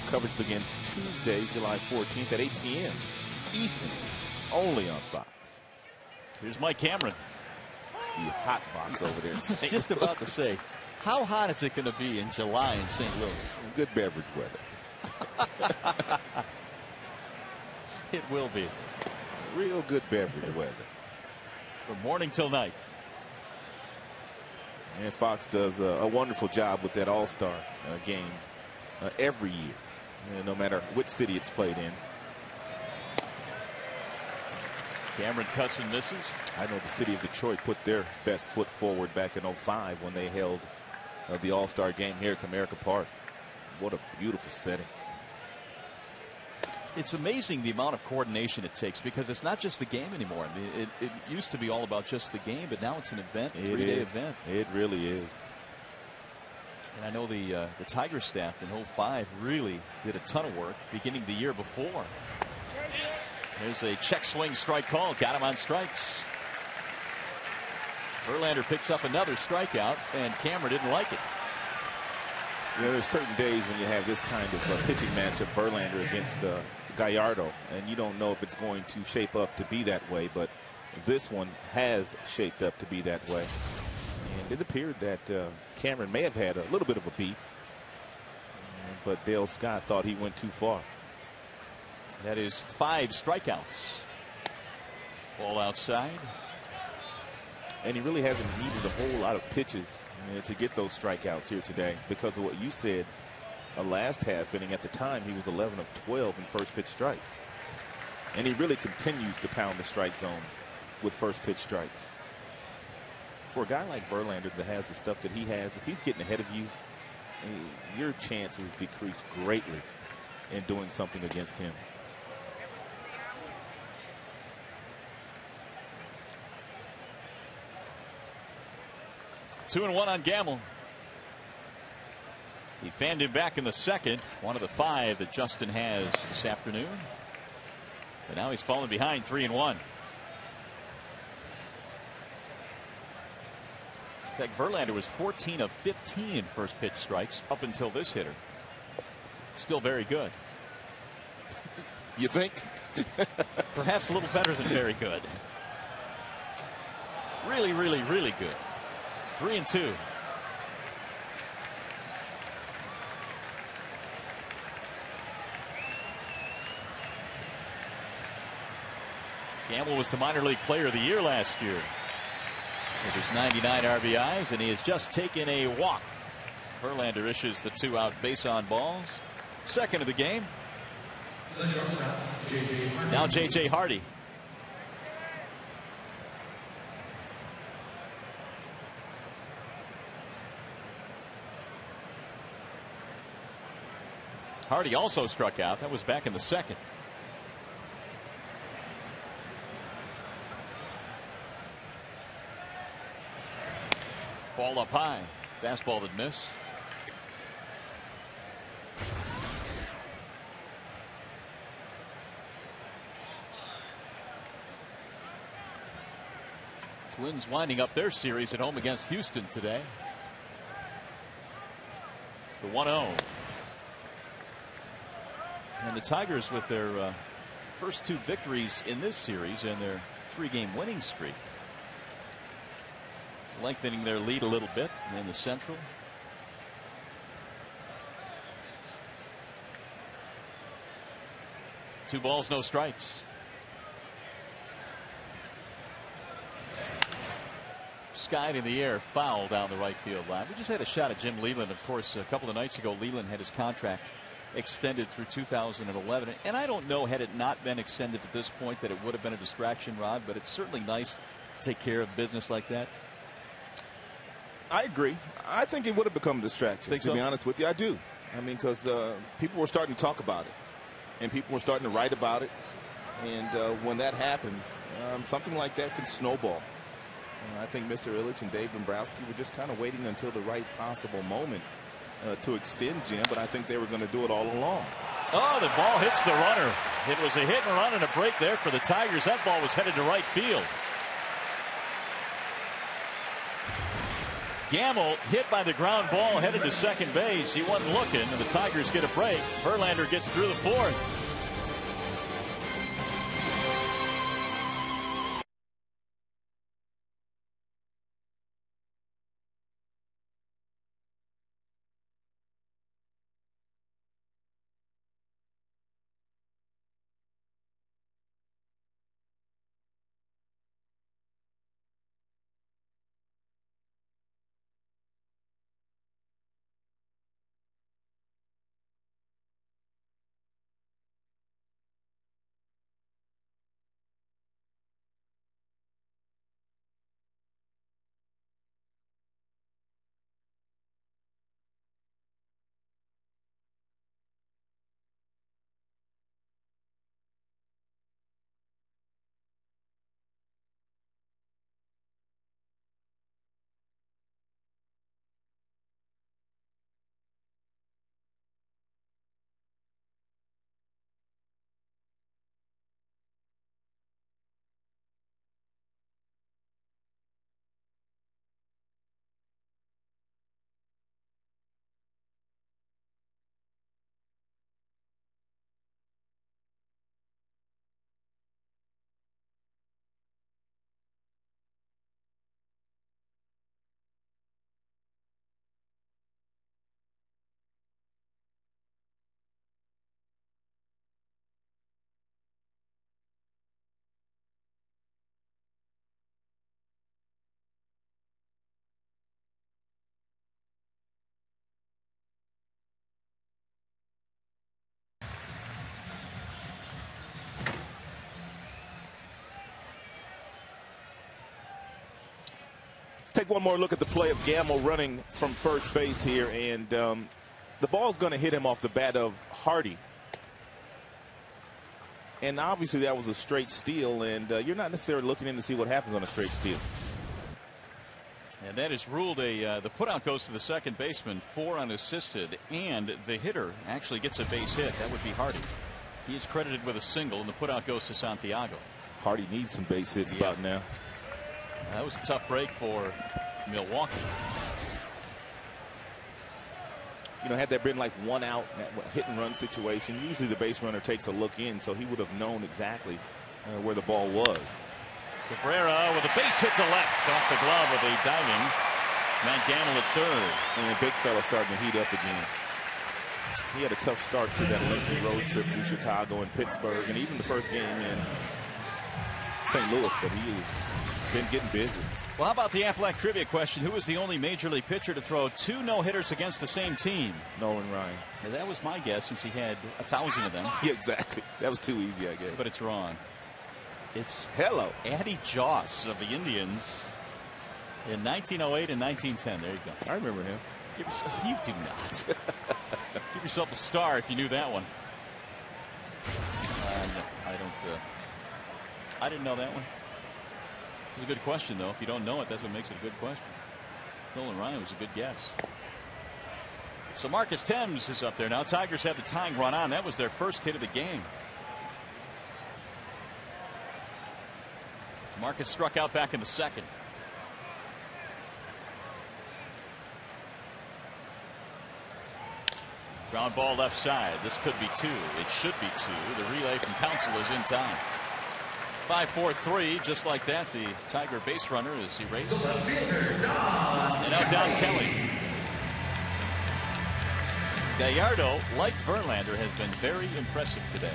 Coverage begins Tuesday, July 14th at 8 p.m. Eastern, only on Fox. Here's Mike Cameron. The hot box over there. Just about to say, how hot is it going to be in July in St. Louis? Good beverage weather. It will be. Real good beverage weather. From morning till night. And Fox does a wonderful job with that All-Star game every year, no matter which city it's played in. Cameron cuts and misses. I know the city of Detroit put their best foot forward back in 05 when they held the All-Star game here at Comerica Park. What a beautiful setting. It's amazing the amount of coordination it takes, because it's not just the game anymore. I mean, it used to be all about just the game, but now it's an event, a 3-day event. It really is. And I know the Tiger staff in 05 really did a ton of work beginning the year before. There's a check swing strike call. Got him on strikes. Verlander picks up another strikeout, and Cameron didn't like it. There's certain days when you have this kind of pitching matchup, Verlander against Gallardo, and you don't know if it's going to shape up to be that way, but this one has shaped up to be that way. And it appeared that Cameron may have had a little bit of a beef, but Dale Scott thought he went too far. That is 5 strikeouts. Ball outside. And he really hasn't needed a whole lot of pitches to get those strikeouts here today because of what you said. Last half inning, at the time, he was 11 of 12 in first pitch strikes. And he really continues to pound the strike zone with first pitch strikes. For a guy like Verlander that has the stuff that he has, if he's getting ahead of you, your chances decrease greatly in doing something against him. 2-1 on Gamble. He fanned him back in the second, one of the 5 that Justin has this afternoon. But now he's fallen behind 3-1. In fact, Verlander was 14 of 15 in first pitch strikes up until this hitter. Still very good. You think? Perhaps a little better than very good. Really, really, really good. 3-2. Gamble was the minor league player of the year last year with his 99 RBIs, and he has just taken a walk. Verlander issues the 2-out base on balls. Second of the game. Now J.J. Hardy. Hardy also struck out. That was back in the second. Ball up high. Fastball that missed. Twins winding up their series at home against Houston today. The 1-0. And the Tigers, with their first 2 victories in this series and their 3-game winning streak, lengthening their lead a little bit in the Central. Two balls, no strikes. Skied in the air, foul down the right field line. We just had a shot at Jim Leland. Of course, a couple of nights ago, Leland had his contract extended through 2011. And I don't know, had it not been extended at this point, that it would have been a distraction, Rod, but it's certainly nice to take care of business like that. I agree. I think it would have become a distraction, to be honest with you. I do. I mean, because people were starting to talk about it, and people were starting to write about it. And when that happens, something like that can snowball. I think Mr. Illich and Dave Dombrowski were just kind of waiting until the right possible moment to extend Jim, but I think they were going to do it all along. Oh, the ball hits the runner. It was a hit and run and a break there for the Tigers. That ball was headed to right field. Gamble hit by the ground ball, headed to second base. He wasn't looking, and the Tigers get a break. Verlander gets through the 4th. take one more look at the play of Gamble running from first base here, and the ball's going to hit him off the bat of Hardy. And obviously that was a straight steal, and you're not necessarily looking in to see what happens on a straight steal. And that is ruled the putout goes to the second baseman, 4 unassisted, and the hitter actually gets a base hit. That would be Hardy. He is credited with a single, and the putout goes to Santiago. Hardy needs some base hits about now. That was a tough break for Milwaukee. You know, had there been like one out hit and run situation, usually the base runner takes a look in, so he would have known exactly where the ball was. Cabrera with a base hit to left off the glove of a diving Matt Gamble at third. And the big fella starting to heat up again. He had a tough start to that lengthy road trip through Chicago and Pittsburgh, and even the first game in St. Louis, but he has been getting busy. Well, how about the Aflac trivia question? Who was the only major league pitcher to throw 2 no-hitters against the same team? Nolan Ryan. And that was my guess, since he had 1,000 of them. Yeah, exactly. That was too easy, I guess. But it's wrong. It's Addie Joss of the Indians in 1908 and 1910. There you go. I remember him. You do not. Give yourself a star if you knew that one. No, I don't. I didn't know that one. It was a good question, though. If you don't know it, that's what makes it a good question. Nolan Ryan was a good guess. So Marcus Thames is up there now. Tigers have the tying run on. That was their first hit of the game. Marcus struck out back in the second. Ground ball left side. This could be 2. It should be 2. The relay from Counsell is in time. 5-4-3, just like that. The Tiger base runner is erased. And now Don Kelly. Gallardo, like Verlander, has been very impressive today.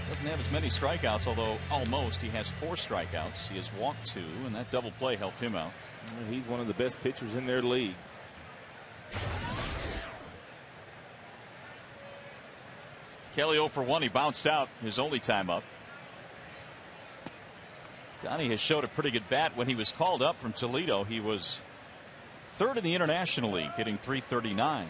Doesn't have as many strikeouts, although almost. He has 4 strikeouts. He has walked 2, and that double play helped him out. He's one of the best pitchers in their league. Kelly 0 for 1. He bounced out his only time up. Donnie has showed a pretty good bat. When he was called up from Toledo, he was 3rd in the International League, hitting .339.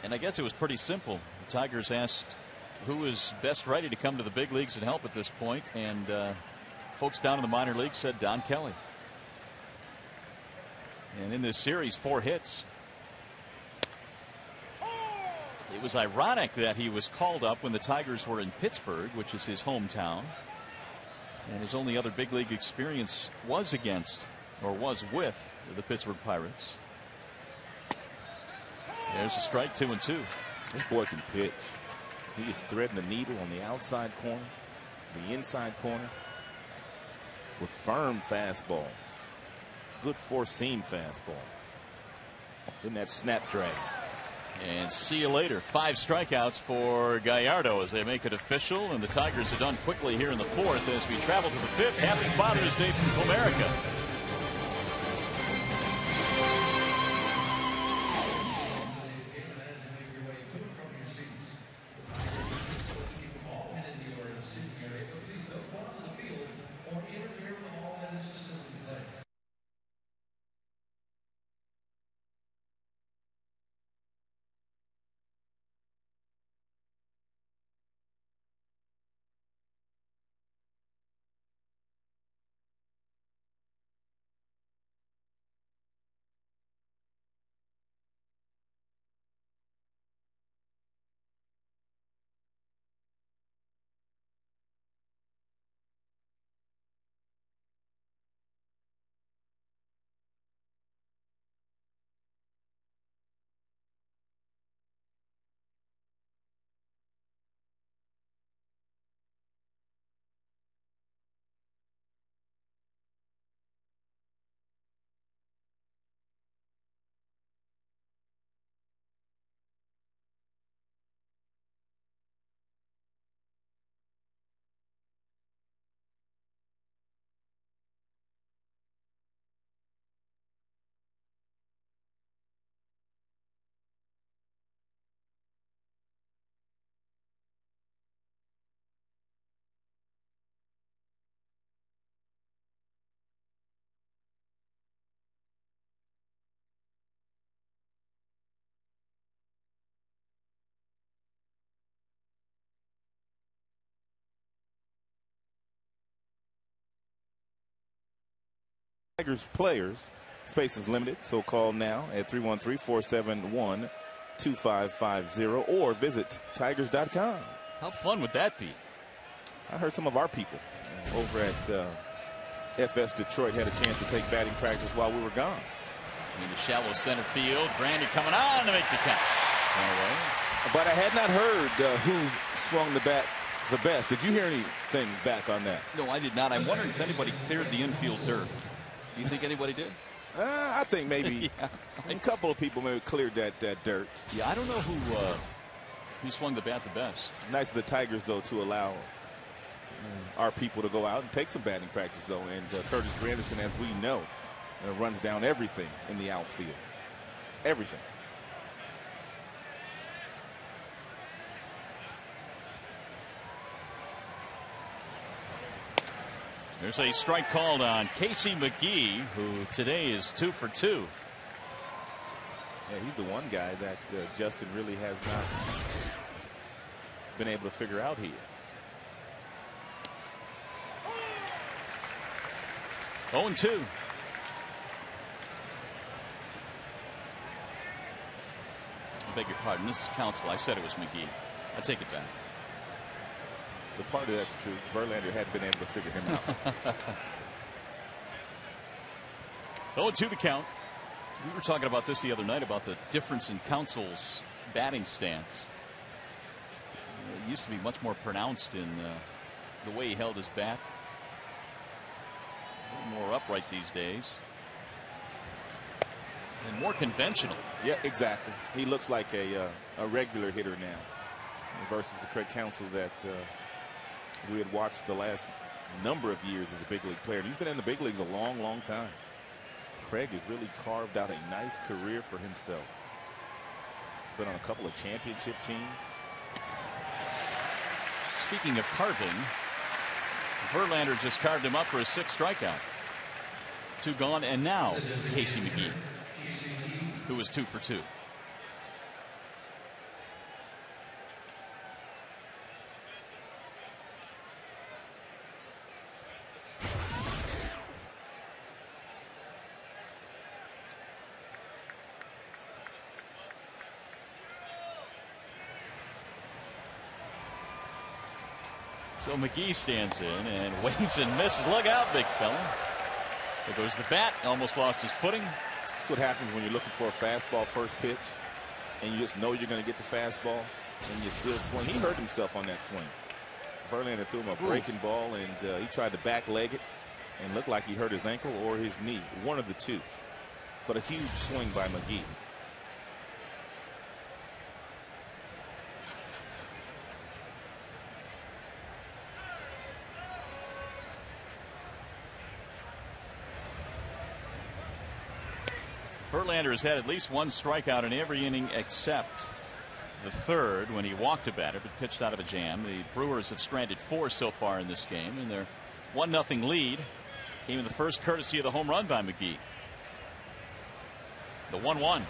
And I guess it was pretty simple. The Tigers asked who is best ready to come to the big leagues and help at this point, and folks down in the minor leagues said Don Kelly. And in this series, 4 hits. It was ironic that he was called up when the Tigers were in Pittsburgh, which is his hometown, and his only other big league experience was with the Pittsburgh Pirates. There's a strike, 2-2. This boy can pitch. He is threading the needle on the outside corner, the inside corner, with firm fastballs. Good 4-seam fastball. Then that snap drag. And see you later. 5 strikeouts for Gallardo as they make it official, and the Tigers are done quickly here in the 4th as we travel to the 5th. Happy Father's Day from Comerica. Tigers players. Space is limited, so call now at 313-471-2550 or visit tigers.com. How fun would that be? I heard some of our people over at FS Detroit had a chance to take batting practice while we were gone. In the shallow center field, Brandy coming on to make the catch. Run away. But I had not heard who swung the bat the best. Did you hear anything back on that? No, I did not. I'm wondering if anybody cleared the infield dirt. Do you think anybody did? I think maybe yeah. A couple of people maybe cleared that dirt. Yeah, I don't know who swung the bat the best. Nice of the Tigers, though, to allow our people to go out and take some batting practice, though. And Curtis Granderson, as we know, runs down everything in the outfield. Everything. There's a strike called on Casey McGee, who today is 2 for 2. Yeah, he's the one guy that Justin really has not been able to figure out here. 0-2. I beg your pardon. This is Counsell. I said it was McGee. I take it back. The part of that's true. Verlander hadn't been able to figure him out. 0-2 the count. We were talking about this the other night about the difference in Counsell's batting stance. It used to be much more pronounced in the way he held his bat. A little more upright these days. And more conventional. Yeah, exactly. He looks like a regular hitter now versus the Craig Counsell that we had watched the last number of years as a big league player. And he's been in the big leagues a long, long time. Craig has really carved out a nice career for himself. He's been on a couple of championship teams. Speaking of carving, Verlander just carved him up for his 6th strikeout. 2 gone, and now Casey McGee, who was 2 for 2. So McGee stands in and waves and misses. Look out, big fella. There goes the bat. Almost lost his footing. That's what happens when you're looking for a fastball first pitch and you just know you're going to get the fastball and you still swing. He hurt himself on that swing. Verlander threw him a breaking ball and he tried to back leg it and looked like he hurt his ankle or his knee. One of the two. But a huge swing by McGee. Verlander has had at least 1 strikeout in every inning except the 3rd when he walked a batter but pitched out of a jam. The Brewers have stranded 4 so far in this game, and their 1-0 lead came in the first courtesy of the home run by McGee. The 1-1.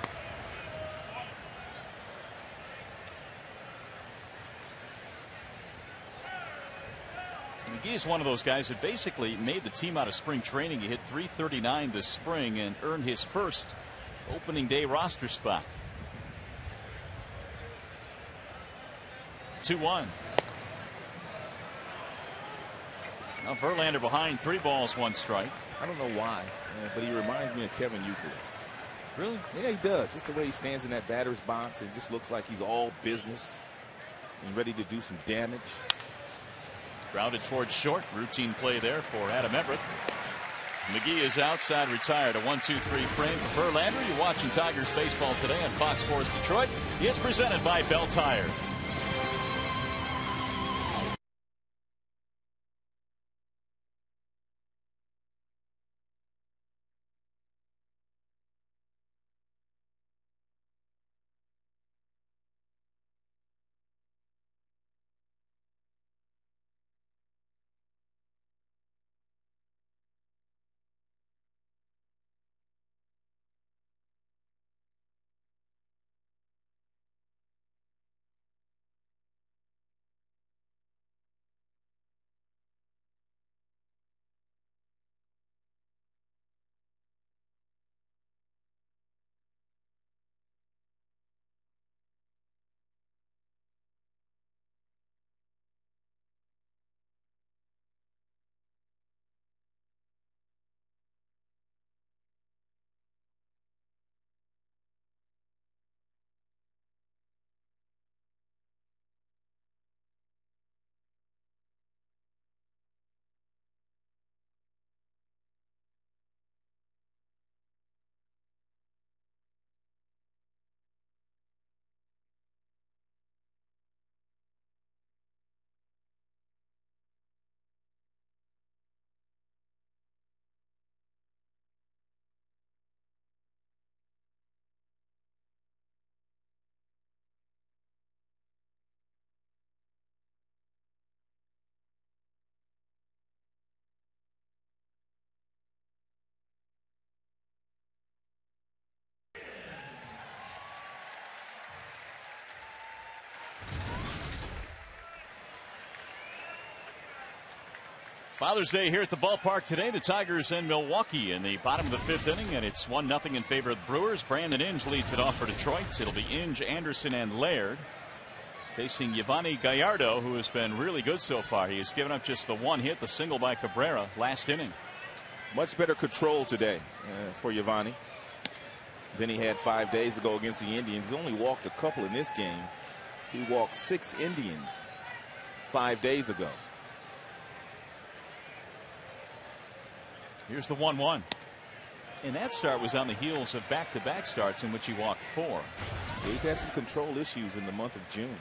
McGee is one of those guys that basically made the team out of spring training. He hit .339 this spring and earned his first opening day roster spot. 2-1. Now Verlander behind, 3 balls, 1 strike. I don't know why, but he reminds me of Kevin Youkilis. Really? Yeah, he does. Just the way he stands in that batter's box, it just looks like he's all business and ready to do some damage. Grounded towards short. Routine play there for Adam Everett. McGee is outside, retired. A 1-2-3 frame for Verlander. You're watching Tigers baseball today on Fox Sports Detroit. It's presented by Bell Tire. Father's Day here at the ballpark today. The Tigers and Milwaukee in the bottom of the 5th inning, and it's 1-0 in favor of the Brewers. Brandon Inge leads it off for Detroit. It'll be Inge, Anderson, and Laird facing Yovani Gallardo, who has been really good so far. He has given up just the one hit, the single by Cabrera last inning. Much better control today for Yovani than he had 5 days ago against the Indians. He only walked a couple in this game. He walked 6 Indians 5 days ago. Here's the 1-1. And that start was on the heels of back-to-back starts in which he walked 4. He's had some control issues in the month of June.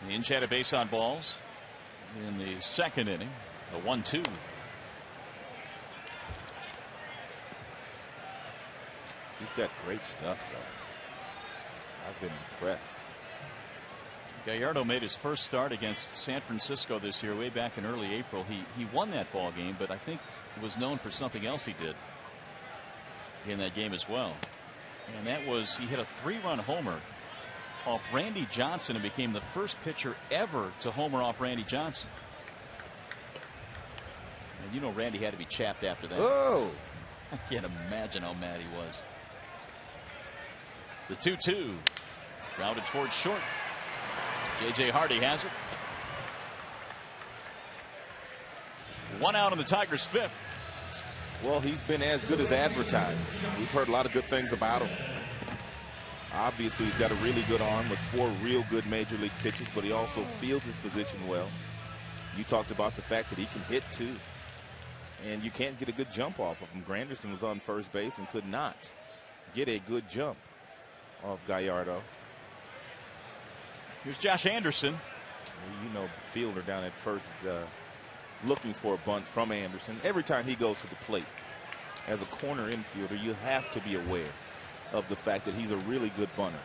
Inge had a base on balls in the 2nd inning. A 1-2. He's got great stuff, though. I've been impressed. Gallardo made his first start against San Francisco this year way back in early April. He won that ball game, but I think was known for something else he did in that game as well. And that was he hit a 3-run homer off Randy Johnson and became the first pitcher ever to homer off Randy Johnson. And you know Randy had to be chapped after that. Oh! I can't imagine how mad he was. The 2-2 grounded towards short. J.J. Hardy has it. 1 out on the Tigers' 5th. Well, he's been as good as advertised. We've heard a lot of good things about him. Obviously, he's got a really good arm with 4 real good major league pitches, but he also fields his position well. You talked about the fact that he can hit too. And you can't get a good jump off of him. Granderson was on first base and could not get a good jump off Gallardo. Here's Josh Anderson. You know, fielder down at first is looking for a bunt from Anderson. Every time he goes to the plate as a corner infielder, you have to be aware of the fact that he's a really good bunter.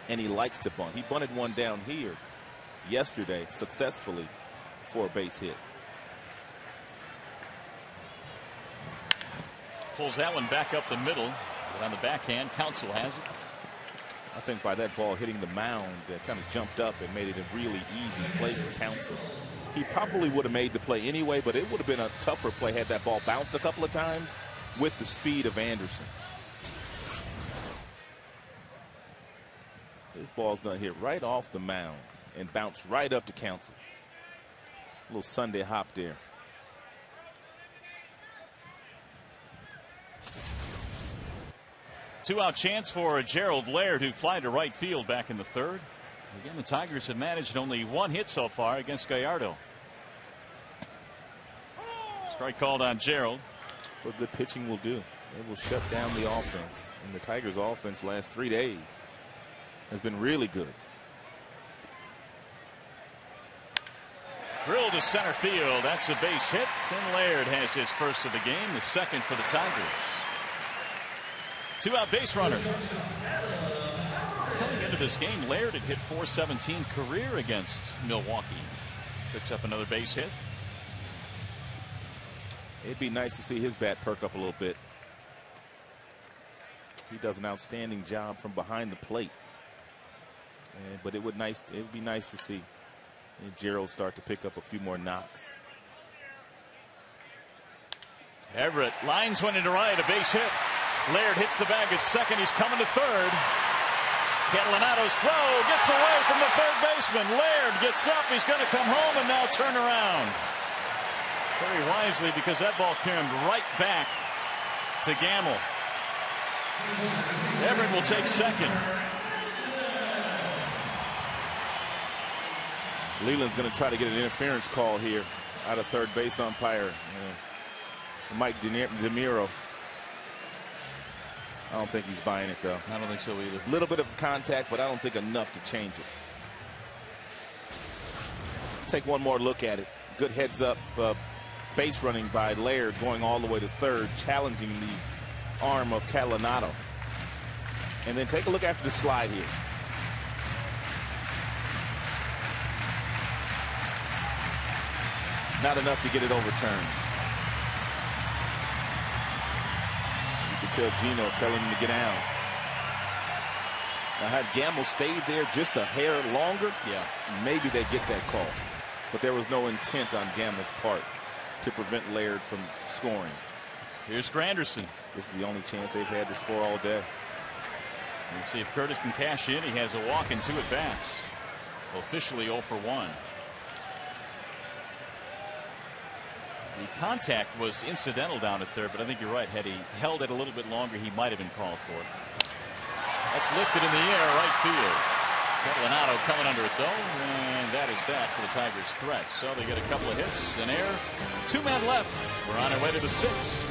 And he likes to bunt. He bunted one down here yesterday successfully for a base hit. Pulls that one back up the middle. But on the backhand, Counsell has it. I think by that ball hitting the mound, that kind of jumped up and made it a really easy play for Counsell. He probably would have made the play anyway, but it would have been a tougher play had that ball bounced a couple of times with the speed of Anderson. This ball's going to hit right off the mound and bounce right up to Counsell. A little Sunday hop there. Two-out chance for Gerald Laird, who fly to right field back in the 3rd. Again, the Tigers have managed only 1 hit so far against Gallardo. Strike called on Gerald. What good pitching will do. It will shut down the offense. And the Tigers' offense last 3 days has been really good. Drilled to center field. That's a base hit. And Laird has his first of the game, the 2nd for the Tigers. 2-out base runner. Coming into this game, Laird had hit .417 career against Milwaukee. Picks up another base hit. It'd be nice to see his bat perk up a little bit. He does an outstanding job from behind the plate. But it would be nice to see Gerald start to pick up a few more knocks. Everett lines one into right, a base hit. Laird hits the bag at 2nd. He's coming to 3rd. Catalanato's throw gets away from the 3rd baseman. Laird gets up. He's going to come home and now turn around. Very wisely, because that ball came right back to Gamble. Everett will take 2nd. Leland's going to try to get an interference call here out of 3rd base umpire Mike DeMiro. I don't think he's buying it, though. I don't think so either. A little bit of contact, but I don't think enough to change it. Let's take one more look at it. Good heads up base running by Laird, going all the way to 3rd, challenging the arm of Catalanato. And then take a look after the slide here. Not enough to get it overturned. You can tell Gino telling him to get down. Now, had Gamble stayed there just a hair longer, maybe they get that call. but there was no intent on Gamble's part to prevent Laird from scoring. Here's Granderson. This is the only chance they've had to score all day. We'll see if Curtis can cash in. He has a walk and 2 at bats. Officially 0 for 1. The contact was incidental down at third, but I think you're right. Had he held it a little bit longer, he might have been called for it. That's lifted in the air, right field. Catalinato coming under it though, and that is that for the Tigers' threat. So they get a couple of hits, an error, 2 men left. We're on our way to the 6th.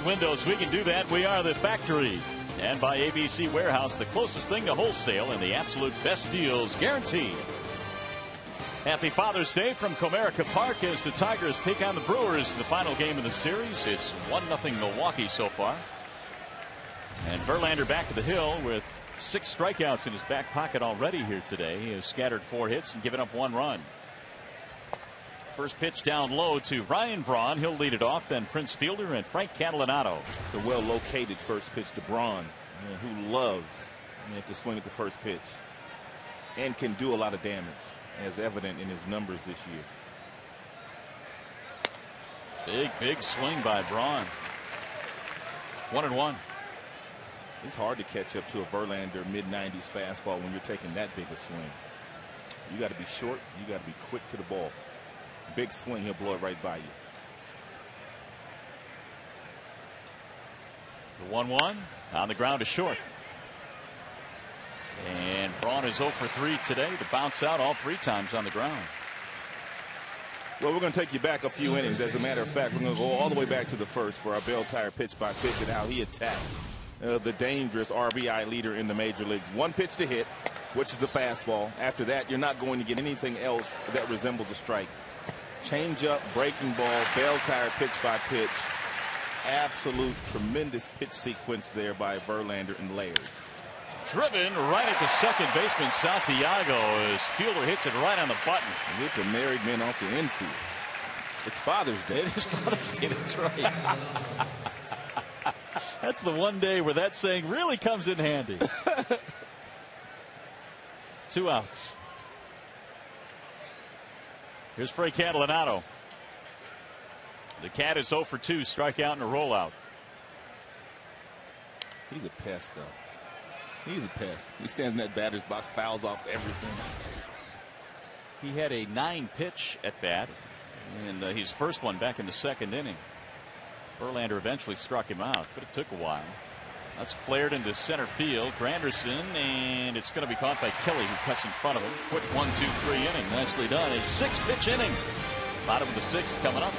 Windows, we can do that. We are the factory. And by ABC Warehouse, the closest thing to wholesale and the absolute best deals guaranteed. Happy Father's Day from Comerica Park as the Tigers take on the Brewers in the final game of the series. It's 1-0 Milwaukee so far. And Verlander back to the hill with 6 strikeouts in his back pocket already here today. He has scattered 4 hits and given up 1 run. First pitch down low to Ryan Braun. He'll lead it off. Then Prince Fielder and Frank Catalinato. It's a well-located first pitch to Braun, who loves to swing at the first pitch and can do a lot of damage, as evident in his numbers this year. Big swing by Braun. 1-1. It's hard to catch up to a Verlander mid-90s fastball when you're taking that big a swing. You got to be short. You got to be quick to the ball. Big swing, he'll blow it right by you. The 1-1 on the ground to short. And Braun is 0 for 3 today. The bounce out all 3 times on the ground. Well, we're going to take you back a few innings. As a matter of fact, we're going to go all the way back to the first for our Bell Tire pitch by pitch and how he attacked the dangerous RBI leader in the major leagues. 1 pitch to hit, which is the fastball. After that, you're not going to get anything else that resembles a strike. Change-up, breaking ball, Bell Tire pitch by pitch. Absolute tremendous pitch sequence there by Verlander and Laird. Driven right at the second baseman Santiago as Fielder hits it right on the button. With the married men off the infield. It's Father's Day. It is Father's Day, that's right. That's the one day where that saying really comes in handy. 2 outs. Here's Frank Catalinato. The Cat is 0 for 2, strikeout and a rollout. He's a pest, though. He's a pest. He stands in that batter's box, fouls off everything. He had a 9-pitch at bat, and his first one back in the 2nd inning. Verlander eventually struck him out, but it took a while. That's flared into center field. Granderson, and it's going to be caught by Kelly, who cuts in front of him. Quick 1-2-3 inning. Nicely done. A 6-pitch inning. Bottom of the 6th coming up.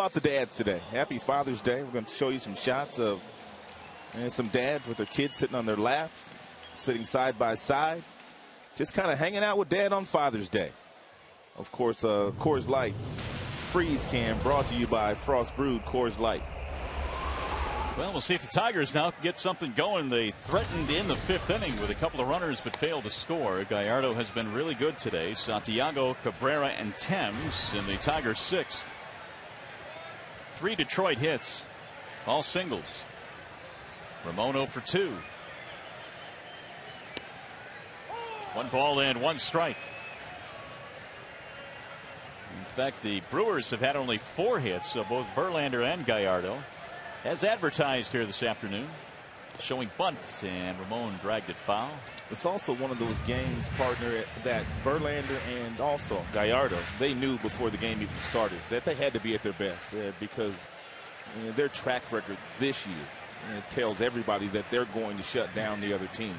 about the dads today? Happy Father's Day. We're going to show you some shots of some dads with their kids sitting on their laps, sitting side by side, just kind of hanging out with dad on Father's Day. Of course, Coors Light freeze can brought to you by Frost Brewed Coors Light. Well, we'll see if the Tigers now can get something going. They threatened in the 5th inning with a couple of runners but failed to score. Gallardo has been really good today. Santiago, Cabrera, and Thames in the Tigers' 6th. 3 Detroit hits, all singles. Ramon 0 for 2. 1 ball and 1 strike. In fact, the Brewers have had only 4 hits, so both Verlander and Gallardo. As advertised here this afternoon, showing bunts, and Ramon dragged it foul. It's also one of those games, partner, that Verlander and also Gallardo, they knew before the game even started that they had to be at their best because their track record this year tells everybody that they're going to shut down the other team.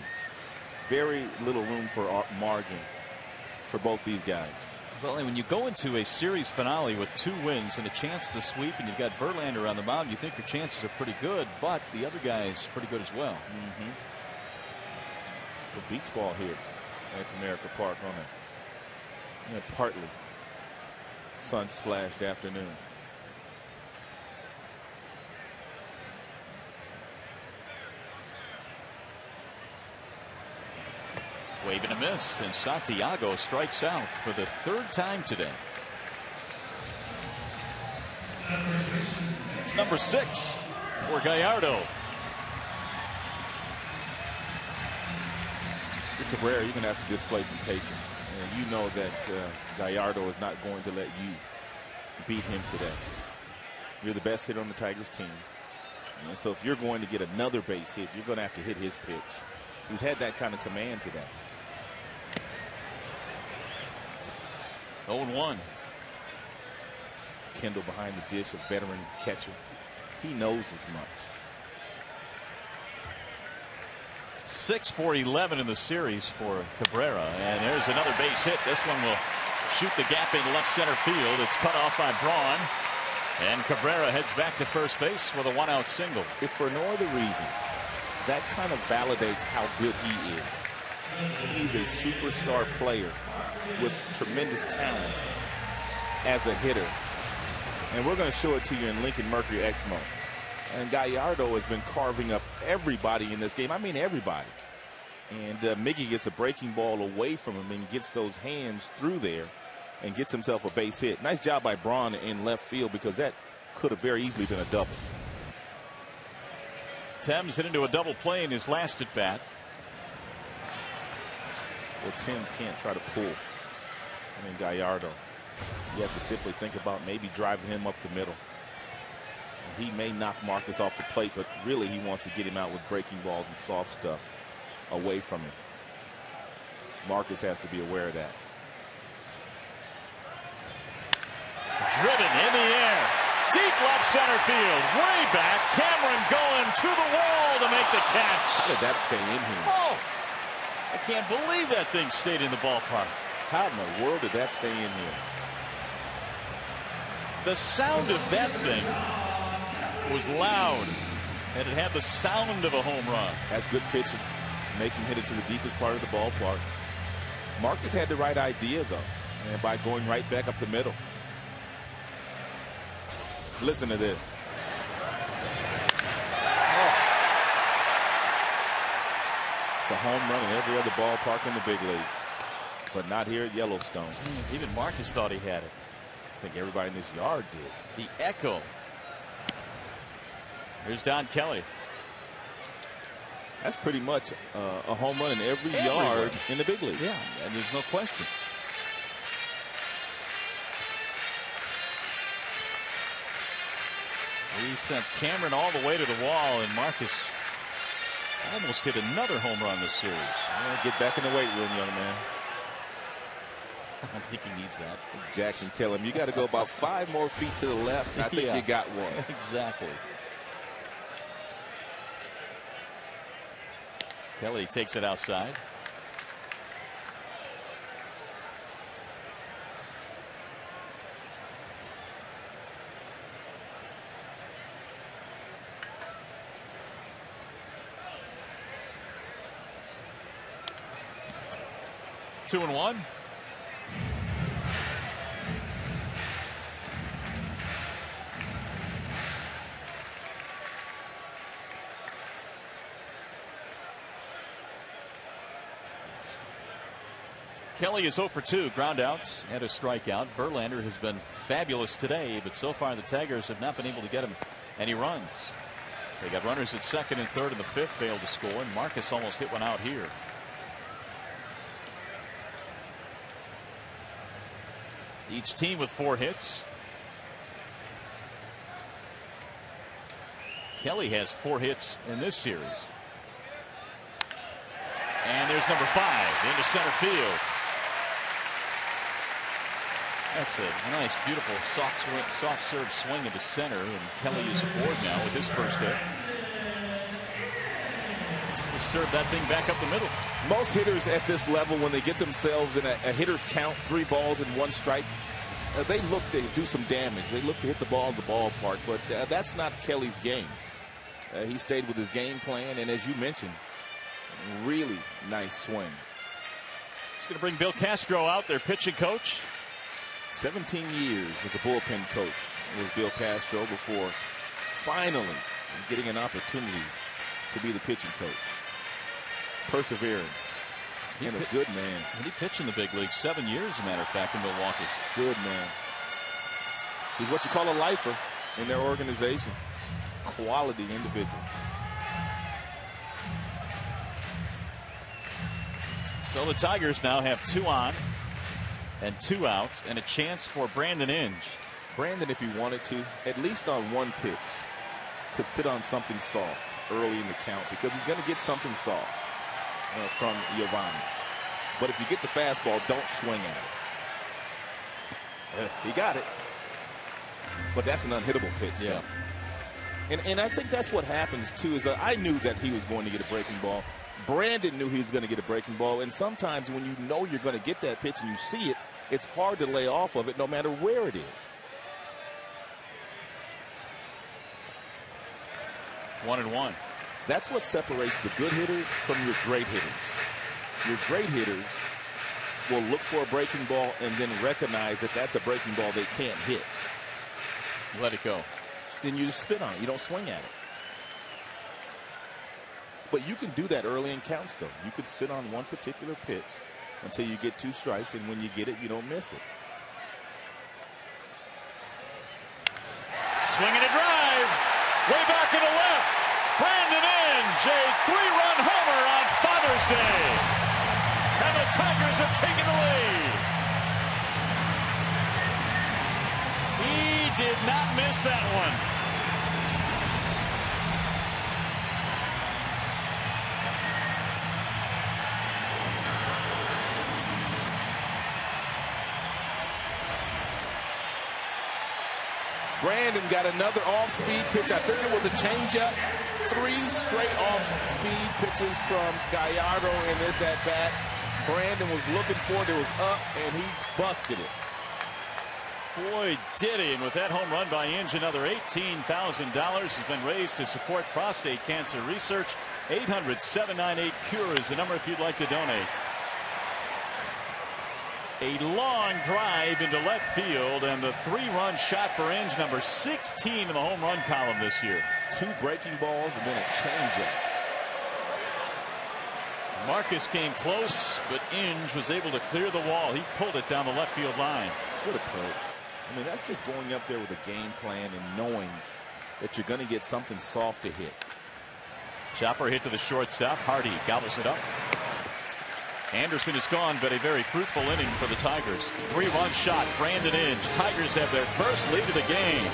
Very little room for margin for both these guys. Well, and when you go into a series finale with 2 wins and a chance to sweep, and you've got Verlander on the mound, you think your chances are pretty good, but the other guy's pretty good as well. The beach ball here at Comerica Park on a partly sun-splashed afternoon. Wave and a miss, and Santiago strikes out for the 3rd time today. It's number 6 for Gallardo. Cabrera, you're going to have to display some patience. And you know that Gallardo is not going to let you beat him today. You're the best hitter on the Tigers team. And so if you're going to get another base hit, you're going to have to hit his pitch. He's had that kind of command today. 0-1. Kendall behind the dish, a veteran catcher. He knows as much. 6 for 11 in the series for Cabrera, and there's another base hit. This one will shoot the gap into left center field. It's cut off by Braun, and Cabrera heads back to first base with a 1-out single. If for no other reason, that kind of validates how good he is. He's a superstar player with tremendous talent as a hitter, and we're going to show it to you in Lincoln Mercury Exmo. And Gallardo has been carving up everybody in this game. I mean everybody. And Miggy gets a breaking ball away from him and gets those hands through there and gets himself a base hit. Nice job by Braun in left field because that could have very easily been a double. Thames hit into a double play in his last at bat. Well, Thames can't try to pull. I mean, Gallardo. You have to simply think about maybe driving him up the middle. He may knock Marcus off the plate, but really he wants to get him out with breaking balls and soft stuff away from him. Marcus has to be aware of that. Driven in the air. Deep left center field. Way back. Cameron going to the wall to make the catch. How did that stay in here? Oh, I can't believe that thing stayed in the ballpark. How in the world did that stay in here? The sound of that thing was loud, and it had the sound of a home run. That's good pitching. Make him hit it to the deepest part of the ballpark. Marcus had the right idea, though, and by going right back up the middle. Listen to this. Oh. It's a home run in every other ballpark in the big leagues, but not here at Yellowstone. Even Marcus thought he had it. I think everybody in this yard did. The echo. Here's Don Kelly. That's pretty much a home run in every yard in the big leagues. Yeah, and there's no question. He sent Cameron all the way to the wall, and Marcus almost hit another home run this series. Get back in the weight room, young man. I don't think he needs that. Jackson tell him you got to go about 5 more feet to the left. I think you got one. Exactly. Kelly takes it outside. 2-1. Kelly is 0 for 2 ground outs and a strikeout. Verlander has been fabulous today, but so far the Tigers have not been able to get him any runs. They got runners at second and third, and the fifth failed to score, and Marcus almost hit one out here. Each team with 4 hits. Kelly has 4 hits in this series. And there's number 5 into center field. That's a nice, beautiful, soft serve swing into center, and Kelly is aboard now with his first hit. He served that thing back up the middle. Most hitters at this level, when they get themselves in a hitter's count, 3 balls and 1 strike, they look to do some damage. They look to hit the ball in the ballpark, but that's not Kelly's game. He stayed with his game plan, and as you mentioned, really nice swing. He's going to bring Bill Castro out, their pitching coach. 17 years as a bullpen coach was Bill Castro before finally getting an opportunity to be the pitching coach. Perseverance. And a good man. He pitched in the big leagues 7 years, as a matter of fact, in Milwaukee. Good man. He's what you call a lifer in their organization. Quality individual. So the Tigers now have 2 on and 2 out, and a chance for Brandon Inge. Brandon, if he wanted to, at least on 1 pitch, could sit on something soft early in the count, because he's going to get something soft from Giovanni. But if you get the fastball, don't swing at it. He got it. But that's an unhittable pitch. Yeah. And I think that's what happens, too, is that I knew that he was going to get a breaking ball. Brandon knew he was going to get a breaking ball. And sometimes when you know you're going to get that pitch and you see it, it's hard to lay off of it no matter where it is. 1-1. That's what separates the good hitters from your great hitters. Your great hitters will look for a breaking ball and then recognize that that's a breaking ball they can't hit. Let it go. Then you just spit on it. You don't swing at it. But you can do that early in counts, though. You could sit on 1 particular pitch until you get 2 strikes, and when you get it, you don't miss it. Swinging a drive. Way back in the left. Brandon Inge, a 3-run homer on Father's Day. And the Tigers have taken the lead. He did not miss that one. Brandon got another off-speed pitch. I think it was a changeup. 3 straight off-speed pitches from Gallardo in this at-bat. Brandon was looking for it. It was up, and he busted it. Boy, did he. And with that home run by Inge, another $18,000 has been raised to support prostate cancer research. 800-798-CURE is the number if you'd like to donate. A long drive into left field, and the 3-run shot for Inge, number 16 in the home run column this year. 2 breaking balls and then a changeup. Marcus came close, but Inge was able to clear the wall. He pulled it down the left field line. Good approach. I mean, that's just going up there with a game plan and knowing that you're going to get something soft to hit. Chopper hit to the shortstop. Hardy gobbles it up. Anderson is gone, but a very fruitful inning for the Tigers. 3-run shot, Brandon Inge. Tigers have their first lead of the game.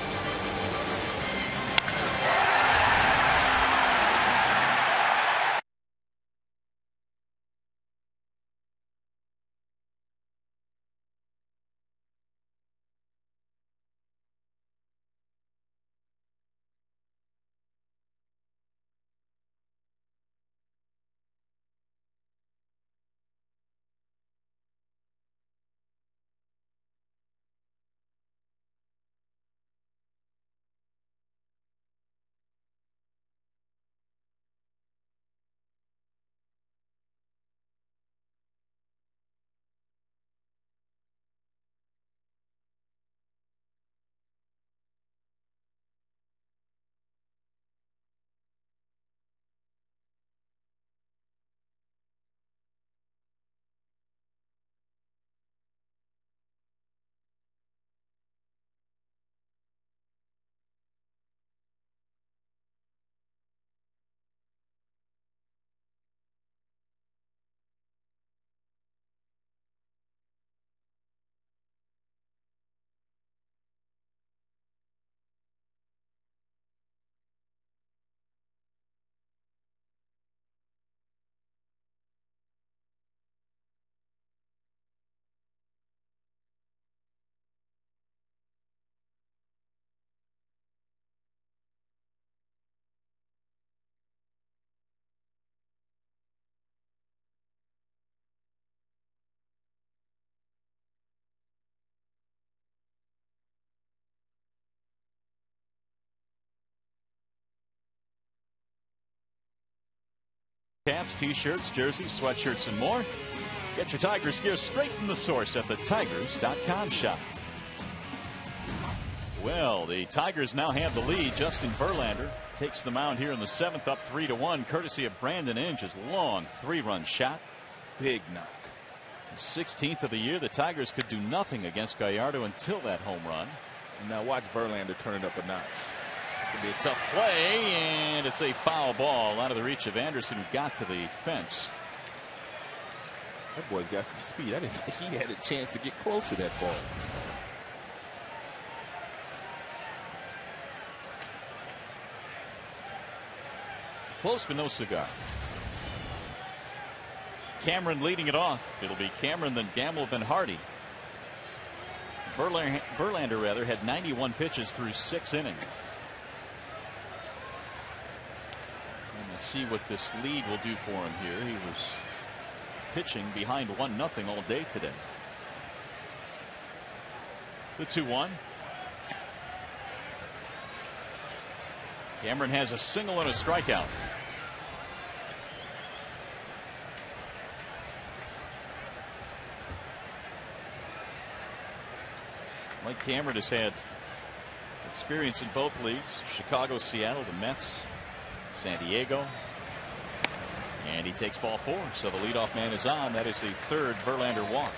t-shirts, jerseys, sweatshirts, and more. Get your Tigers gear straight from the source at the Tigers.com shop. Well, the Tigers now have the lead. Justin Verlander takes the mound here in the 7th, up 3-1, courtesy of Brandon Inge's long 3-run shot. Big knock. 16th of the year. The Tigers could do nothing against Gallardo until that home run. And now watch Verlander turn it up a notch. Could be a tough play, and it's a foul ball out of the reach of Anderson, who got to the fence. That boy's got some speed. I didn't think he had a chance to get close to that ball. Close but no cigar. Cameron leading it off. It'll be Cameron, then Gamble, then Hardy. Verlander had 91 pitches through 6 innings. And we'll see what this lead will do for him here. He was pitching behind 1-0 all day today. The 2-1. Cameron has a single and a strikeout. Mike Cameron has had experience in both leagues, Chicago, Seattle, the Mets, San Diego. And he takes ball 4, so the leadoff man is on. That is the 3rd Verlander walk.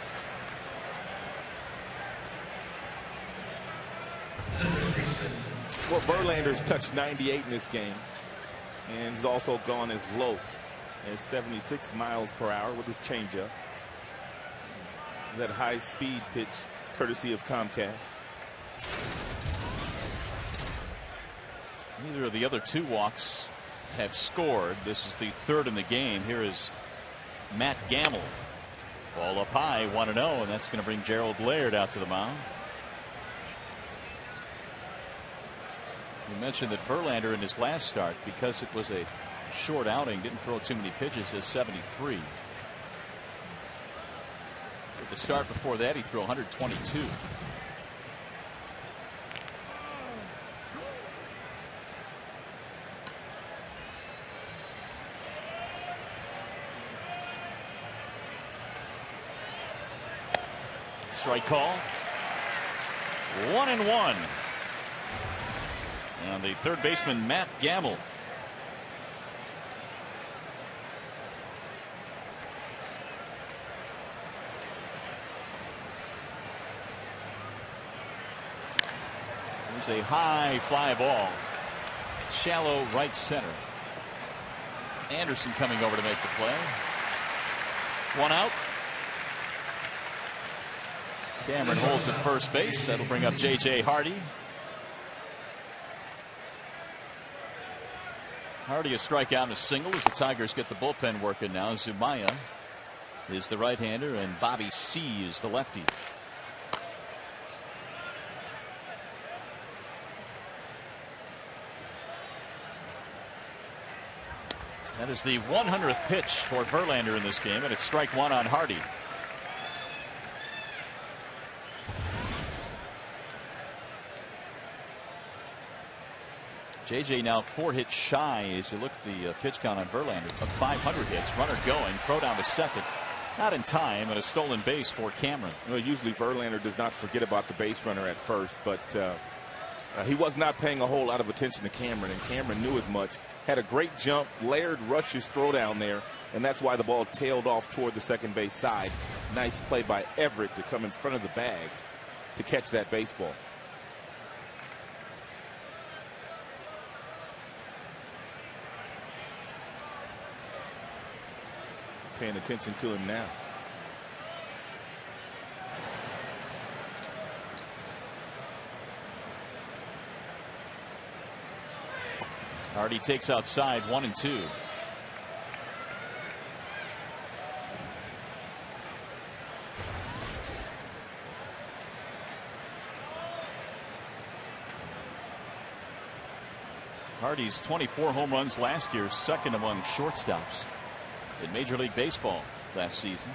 Well, Verlander's touched 98 in this game, and he's also gone as low as 76 miles per hour with his changeup. That high-speed pitch, courtesy of Comcast. Neither of the other 2 walks have scored. This is the 3rd in the game. Here is Matt Gamble. Ball up high, 1-0, and that's going to bring Gerald Laird out to the mound. We mentioned that Verlander in his last start, because it was a short outing, didn't throw too many pitches, his 73. With the start before that, he threw 122. Strike call. 1-1. And the 3rd baseman, Matt Gamble. There's a high fly ball. Shallow right center. Anderson coming over to make the play. 1 out. Cameron holds at first base. That'll bring up J.J. Hardy. Hardy a strikeout and a single as the Tigers get the bullpen working now. Zumaya is the right-hander and Bobby C is the lefty. That is the 100th pitch for Verlander in this game, and it's strike 1 on Hardy. JJ now 4 hits shy as you look at the pitch count on Verlander of 500 hits. Runner going, throw down to second. Not in time, and a stolen base for Cameron. Well, usually Verlander does not forget about the base runner at first, but he was not paying a whole lot of attention to Cameron, and Cameron knew as much. Had a great jump, Laird rushed his throw down there, and that's why the ball tailed off toward the second base side. Nice play by Everett to come in front of the bag to catch that baseball. Paying attention to him now. Hardy takes outside 1-2. Hardy's 24 home runs last year, second among shortstops in Major League Baseball last season.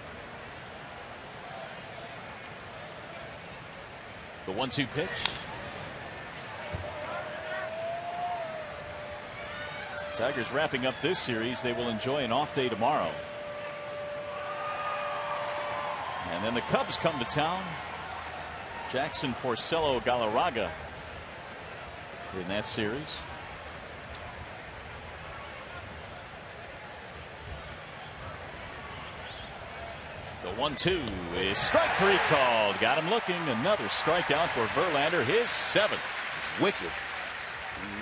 The 1-2 pitch. Tigers wrapping up this series. They will enjoy an off day tomorrow. And then the Cubs come to town. Jackson, Porcello, Galarraga in that series. The 1-2 is strike 3 called. Got him looking. Another strikeout for Verlander, his 7th.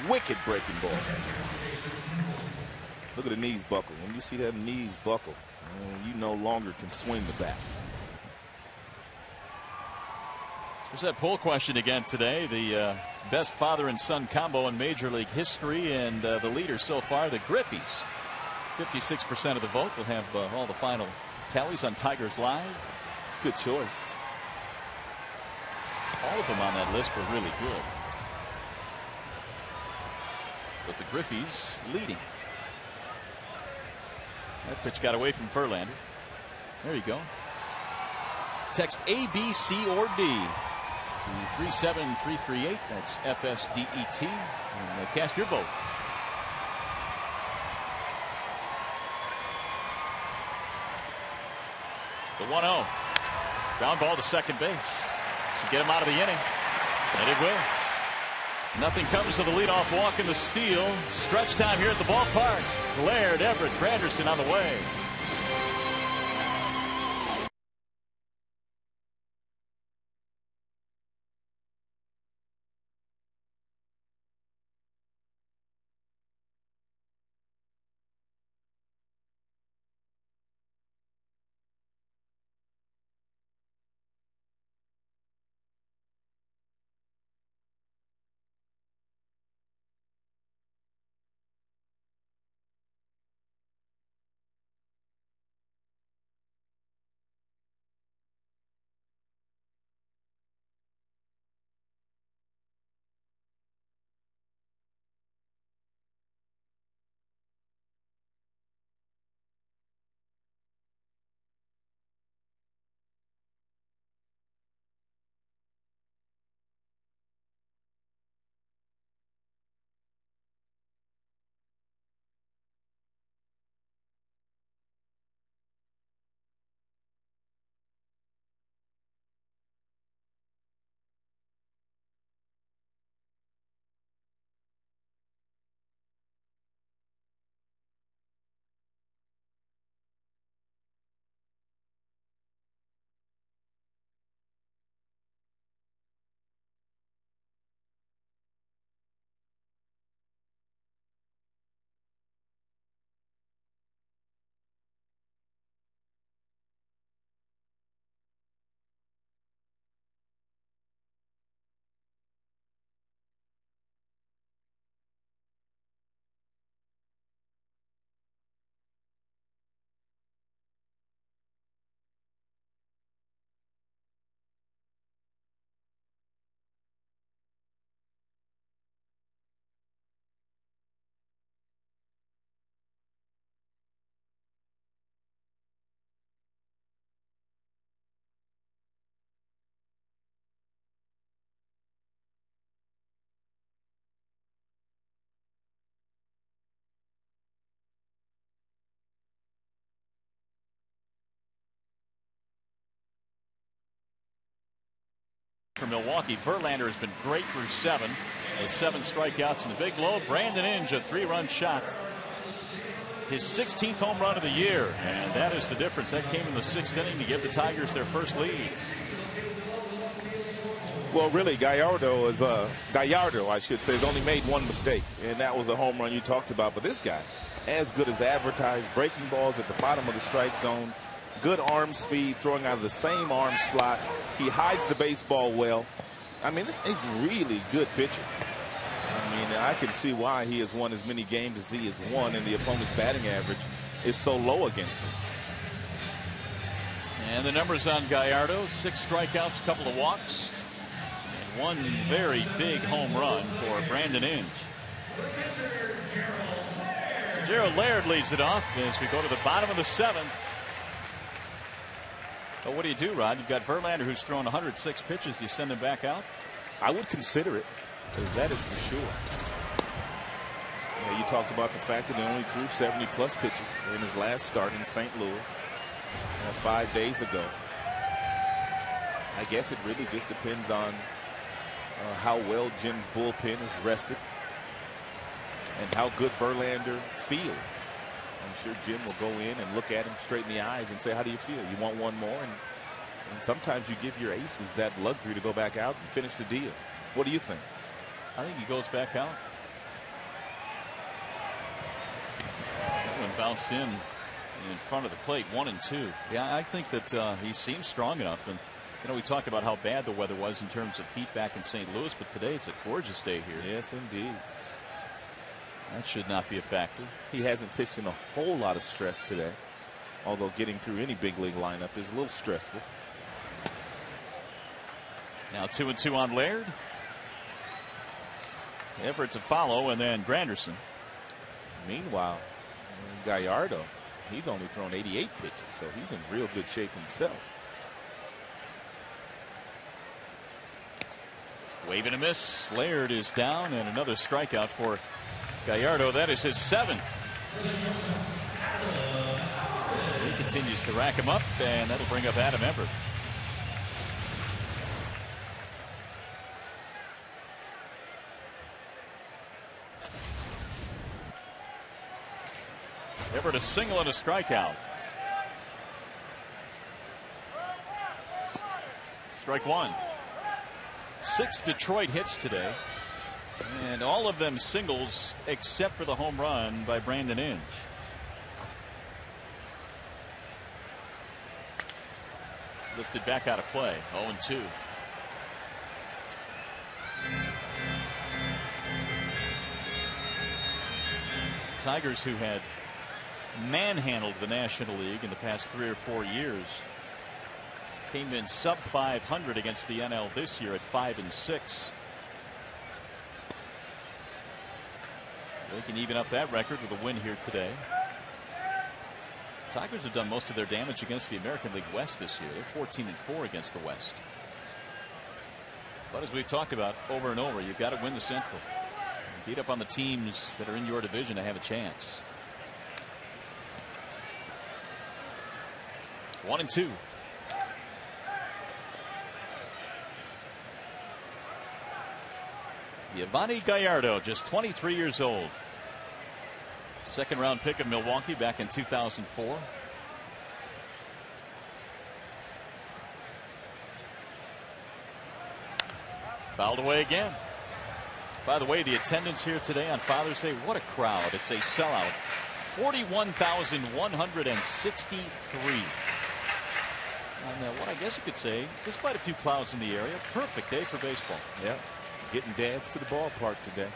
Wicked breaking ball. Look at the knees buckle. When you see that knees buckle, you no longer can swing the bat. There's that poll question again today. The best father and son combo in Major League history, and the leader so far, the Griffeys. 56% of the vote. We'll have all the final tallies on Tigers Live. It's a good choice. All of them on that list were really good. But the Griffeys leading. That pitch got away from Verlander. There you go. Text A, B, C, or D to 37338. That's FSDET. And cast your vote. The 1-0. Ground ball to second base. To get him out of the inning. And it will. Nothing comes to the leadoff walk in the steal. Stretch time here at the ballpark. Laird, Everett, Granderson on the way. For Milwaukee, Verlander has been great through 7. With 7 strikeouts in the big low. Brandon Inge, a 3-run shot. His 16th home run of the year. And that is the difference. That came in the 6th inning to give the Tigers their first lead. Well, really, Gallardo, I should say, has only made one mistake. And that was a home run you talked about. But this guy, as good as advertised, breaking balls at the bottom of the strike zone. Good arm speed, throwing out of the same arm slot. He hides the baseball well. I mean, this is a really good pitcher. I mean, I can see why he has won as many games as he has won, and the opponent's batting average is so low against him. And the numbers on Gallardo: 6 strikeouts, a couple of walks, and 1 very big home run for Brandon Inge. So Gerald Laird leads it off as we go to the bottom of the 7th. But what do you do, Rod? You've got Verlander, who's thrown 106 pitches. Do you send him back out? I would consider it, because that is for sure. Yeah, you talked about the fact that he only threw 70-plus pitches in his last start in St. Louis 5 days ago. I guess it really just depends on how well Jim's bullpen is rested and how good Verlander feels. I'm sure Jim will go in and look at him straight in the eyes and say, how do you feel? You want one more? And sometimes you give your aces that luxury to go back out and finish the deal. What do you think? I think he goes back out. That one bounced in front of the plate, 1-2. Yeah, I think that he seems strong enough. And you know, we talked about how bad the weather was in terms of heat back in St. Louis, but today it's a gorgeous day here. Yes, indeed. That should not be a factor. He hasn't pitched in a whole lot of stress today, although getting through any big league lineup is a little stressful. Now 2-2 on Laird. Everett to follow, and then Granderson. Meanwhile, Gallardo, he's only thrown 88 pitches, so he's in real good shape himself. Wave and a miss. Laird is down, and another strikeout for Gallardo. That is his 7th. So he continues to rack him up, and that'll bring up Adam Everett. Everett a single and a strikeout. Strike one. 6 Detroit hits today, and all of them singles except for the home run by Brandon Inge. Lifted back out of play. 0-2. Tigers, who had manhandled the National League in the past 3 or 4 years, came in sub 500 against the NL this year at 5-6. They can even up that record with a win here today. Tigers have done most of their damage against the American League West this year. They're 14-4 against the West. But as we've talked about over and over, you've got to win the Central. Beat up on the teams that are in your division to have a chance. 1-2. Yovani Gallardo, just 23 years old. Second round pick of Milwaukee back in 2004. Fouled away again. By the way, the attendance here today on Father's Day, what a crowd. It's a sellout. 41,163. And what I guess you could say, despite a few clouds in the area, perfect day for baseball. Yeah, getting dads to the ballpark today.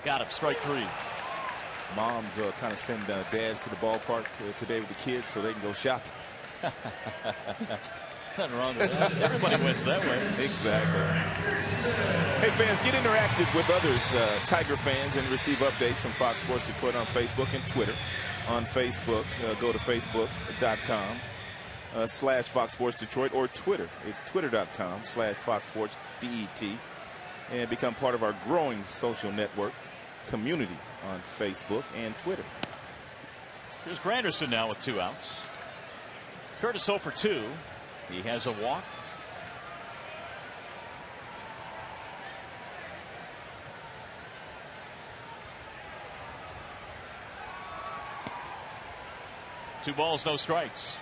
Got him, strike 3. Moms kind of send dads to the ballpark today with the kids so they can go shopping. Nothing wrong with that. Everybody wins that way. Exactly. Hey, fans, get interactive with others, Tiger fans, and receive updates from Fox Sports Detroit on Facebook and Twitter. On Facebook, go to facebook.com/Fox Sports Detroit, or Twitter. It's twitter.com/Fox Sports DET, and become part of our growing social network community on Facebook and Twitter. Here's Granderson now with 2 outs. Curtis 0 for 2. He has a walk. Two balls, no strikes.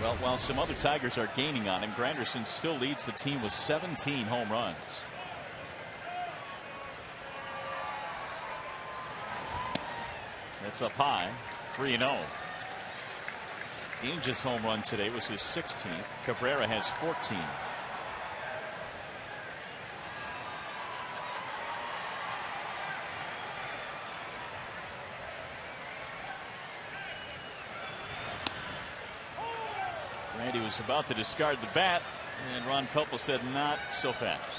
Well, while some other Tigers are gaining on him, Granderson still leads the team with 17 home runs. That's up high, 3-0. Inge's home run today was his 16th. Cabrera has 14. Randy was about to discard the bat, and Ron Copel said, not so fast.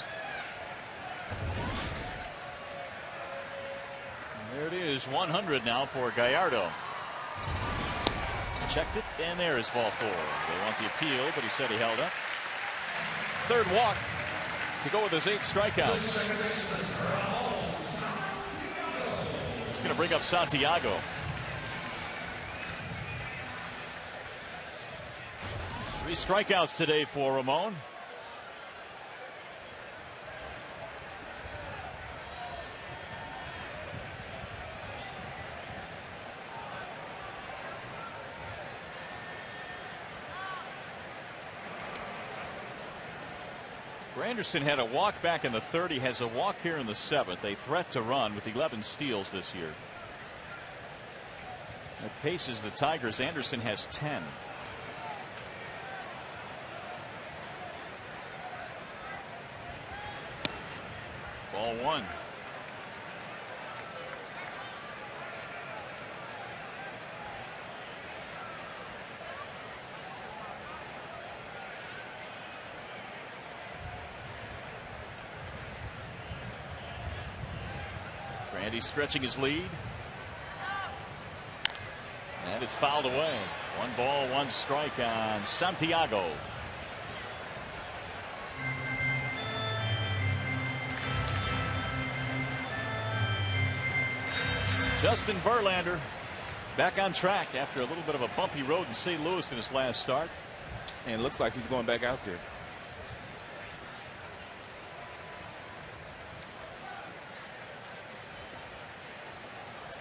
There it is, 100 now for Gallardo. Checked it, and there is ball 4. They want the appeal, but he said he held up. third walk to go with his 8 strikeouts. He's going to bring up Santiago. 3 strikeouts today for Ramon. Anderson had a walk back in the 3rd. He has a walk here in the 7th. A threat to run with 11 steals this year. That paces the Tigers. Anderson has 10. Ball 1. Grandy stretching his lead. And it's fouled away. 1 ball, 1 strike on Santiago. Justin Verlander back on track after a little bit of a bumpy road in St. Louis in his last start. And it looks like he's going back out there.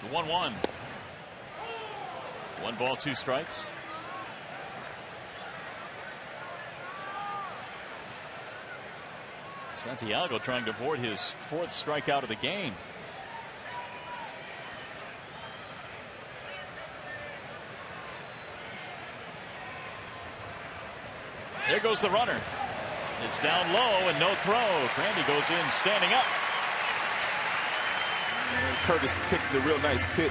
The 1-1. 1 ball, 2 strikes. Santiago trying to avoid his 4th strikeout of the game. There goes the runner. It's down low and no throw. Grandy goes in standing up. And Curtis picked a real nice pitch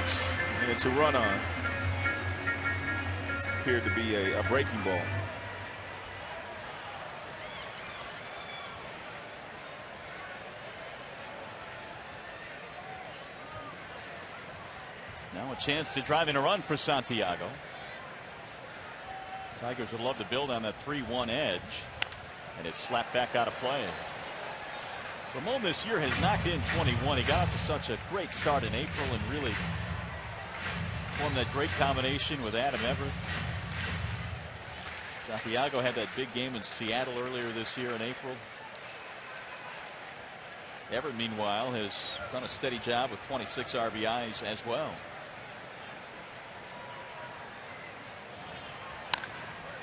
to run on. Appeared to be a breaking ball. Now a chance to drive in a run for Santiago. Tigers would love to build on that 3-1 edge, and it's slapped back out of play. Ramon this year has knocked in 21. He got off to such a great start in April and really formed that great combination with Adam Everett. Santiago had that big game in Seattle earlier this year in April. Everett, meanwhile, has done a steady job with 26 RBIs as well.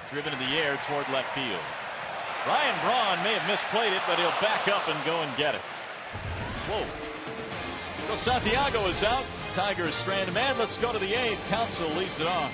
Driven in the air toward left field. Ryan Braun may have misplayed it, but he'll back up and go and get it. Whoa. So Santiago is out. Tigers strand man. Let's go to the 8th. Council leads it off.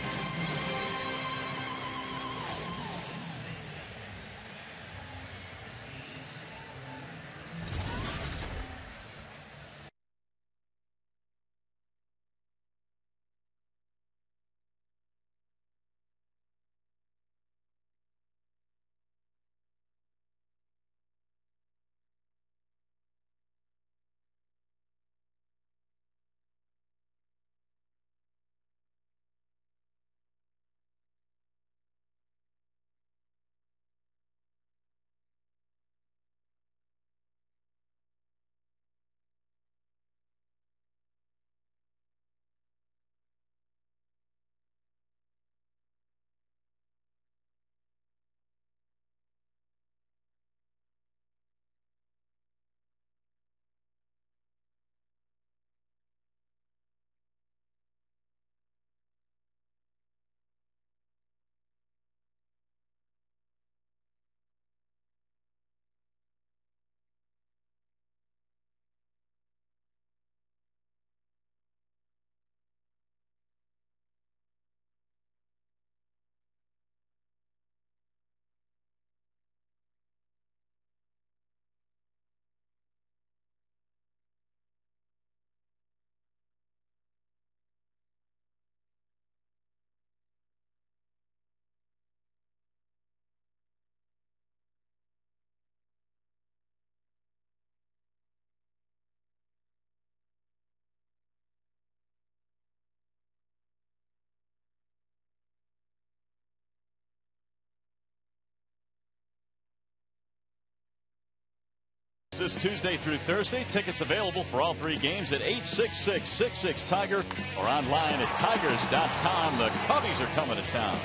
this Tuesday through Thursday. Tickets available for all 3 games at 866-66-TIGER or online at tigers.com. The Cubbies are coming to town.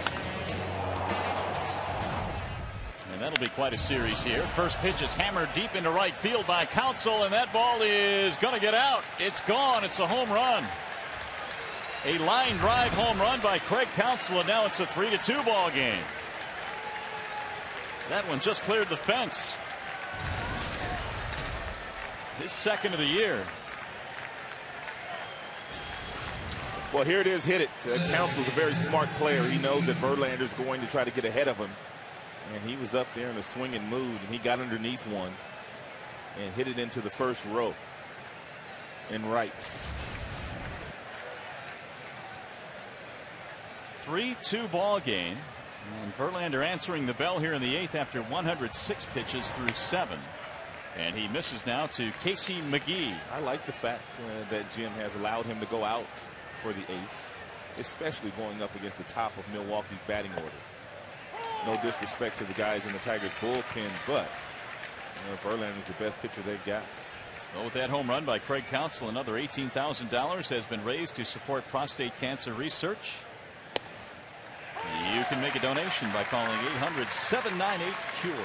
And that'll be quite a series here. First pitch is hammered deep into right field by Counsell, and that ball is going to get out. It's gone. It's a home run. A line drive home run by Craig Counsell, and now it's a 3-2 ball game. That one just cleared the fence. His second of the year. Well, here it is, hit it. Counsell's a very smart player. He knows that Verlander's going to try to get ahead of him. And he was up there in a swinging mood, and he got underneath one and hit it into the first row in right. 3-2 ball game. And Verlander answering the bell here in the 8th after 106 pitches through 7. And he misses now to Casey McGee. I like the fact that Jim has allowed him to go out for the 8th, especially going up against the top of Milwaukee's batting order. No disrespect to the guys in the Tigers bullpen, but Verlander's the best pitcher they've got. Well, with that home run by Craig Counsell, another $18,000 has been raised to support prostate cancer research. You can make a donation by calling 800-798-CURE.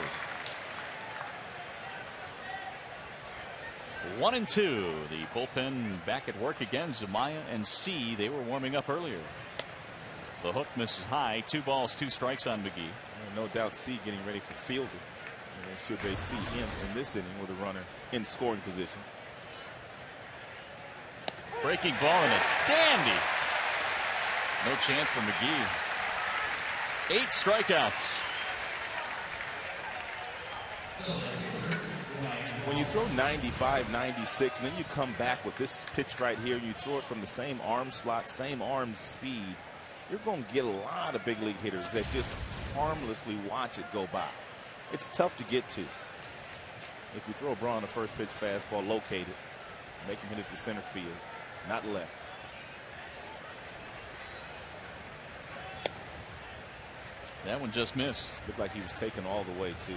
1-2. The bullpen back at work again. Zumaya and C. They were warming up earlier. The hook misses high. 2 balls, 2 strikes on McGee. No doubt C getting ready for fielding. Should they see him in this inning with a runner in scoring position. Breaking ball and a dandy. No chance for McGee. 8 strikeouts. When you throw 95, 96, and then you come back with this pitch right here, and you throw it from the same arm slot, same arm speed, you're going to get a lot of big league hitters that just harmlessly watch it go by. It's tough to get to. If you throw Braun a first pitch fastball, locate it, make him hit it to center field, not left. That one just missed. Looked like he was taken all the way, too.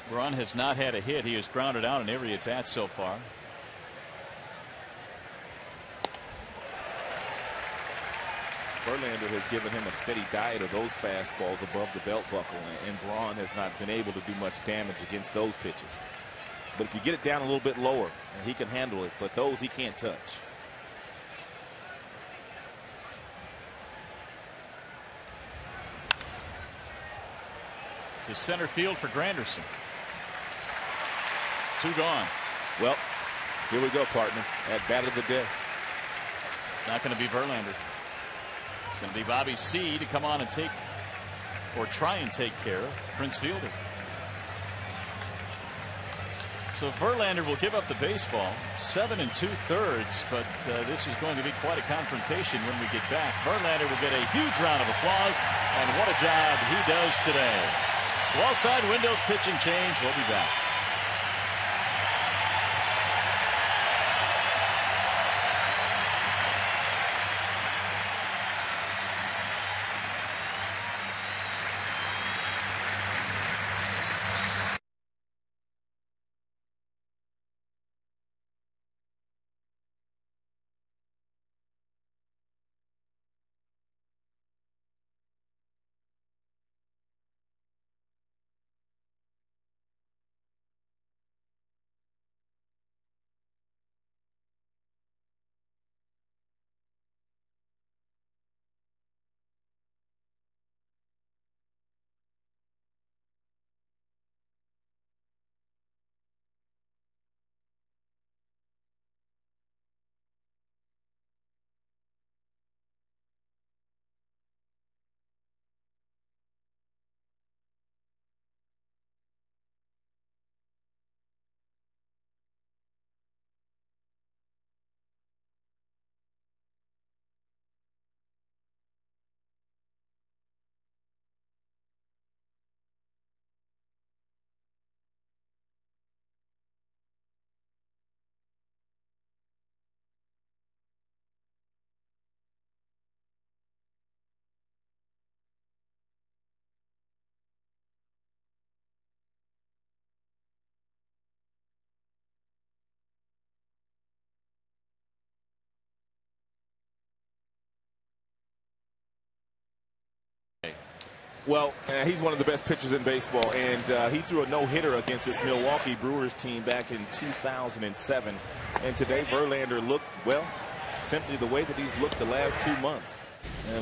Braun has not had a hit. He has grounded out in every at bat so far. Verlander has given him a steady diet of those fastballs above the belt buckle, and Braun has not been able to do much damage against those pitches. But if you get it down a little bit lower, he can handle it, but those he can't touch. To center field for Granderson. 2 gone. Well, here we go, partner. At bat of the day. It's not going to be Verlander. It's going to be Bobby C. to come on and take, or try and take care of Prince Fielder. So Verlander will give up the baseball 7 2/3, but this is going to be quite a confrontation when we get back. Verlander will get a huge round of applause, and what a job he does today. Wall side windows pitching change. We'll be back. Well, he's one of the best pitchers in baseball, and he threw a no-hitter against this Milwaukee Brewers team back in 2007. And today, Verlander looked, well, simply the way that he's looked the last 2 months,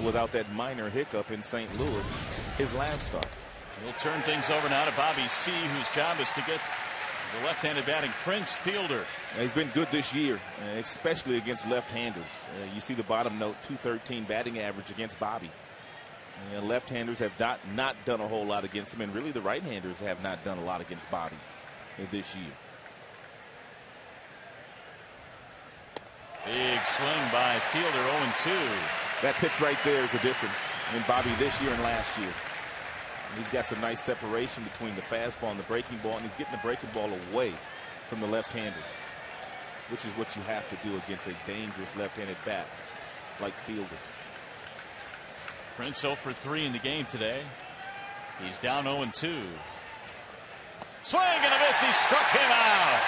without that minor hiccup in St. Louis, his last start. We'll turn things over now to Bobby C., whose job is to get the left-handed batting Prince Fielder. He's been good this year, especially against left-handers. You see the bottom note, .213 batting average against Bobby. Left-handers have not done a whole lot against him, and really the right-handers have not done a lot against Bobby this year. Big swing by Fielder, 0-2. That pitch right there is a difference in Bobby this year and last year. He's got some nice separation between the fastball and the breaking ball, and he's getting the breaking ball away from the left-handers, which is what you have to do against a dangerous left-handed bat like Fielder. Prince 0 for 3 in the game today. He's down 0-2. Swing and a miss. He struck him out.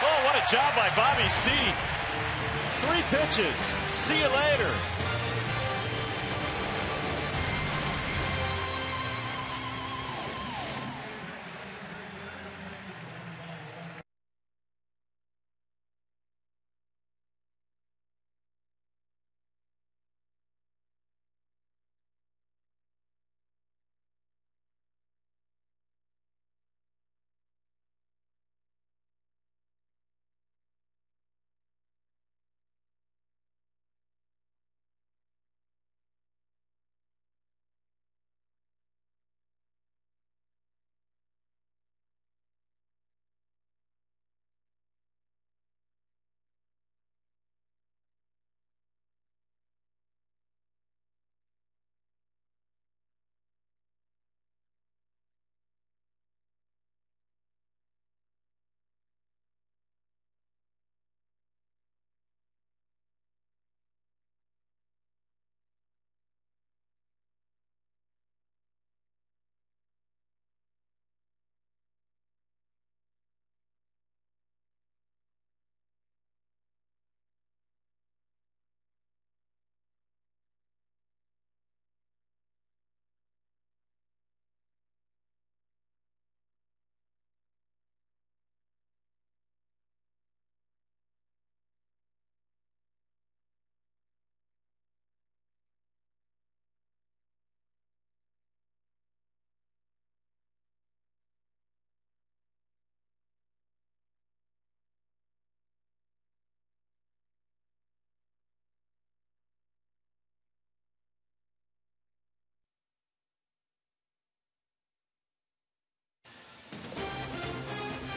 Oh, what a job by Bobby C. 3 pitches. See you later.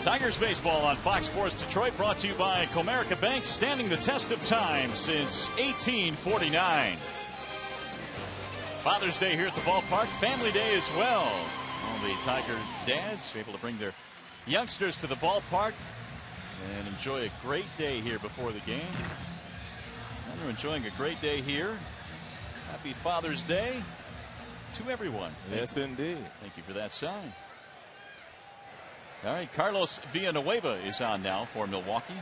Tigers baseball on Fox Sports Detroit, brought to you by Comerica Bank, standing the test of time since 1849. Father's Day here at the ballpark, Family Day as well. All the Tiger dads are able to bring their youngsters to the ballpark and enjoy a great day here before the game. And they're enjoying a great day here. Happy Father's Day to everyone. Yes, indeed. Thank you for that sign. All right, Carlos Villanueva is on now for Milwaukee.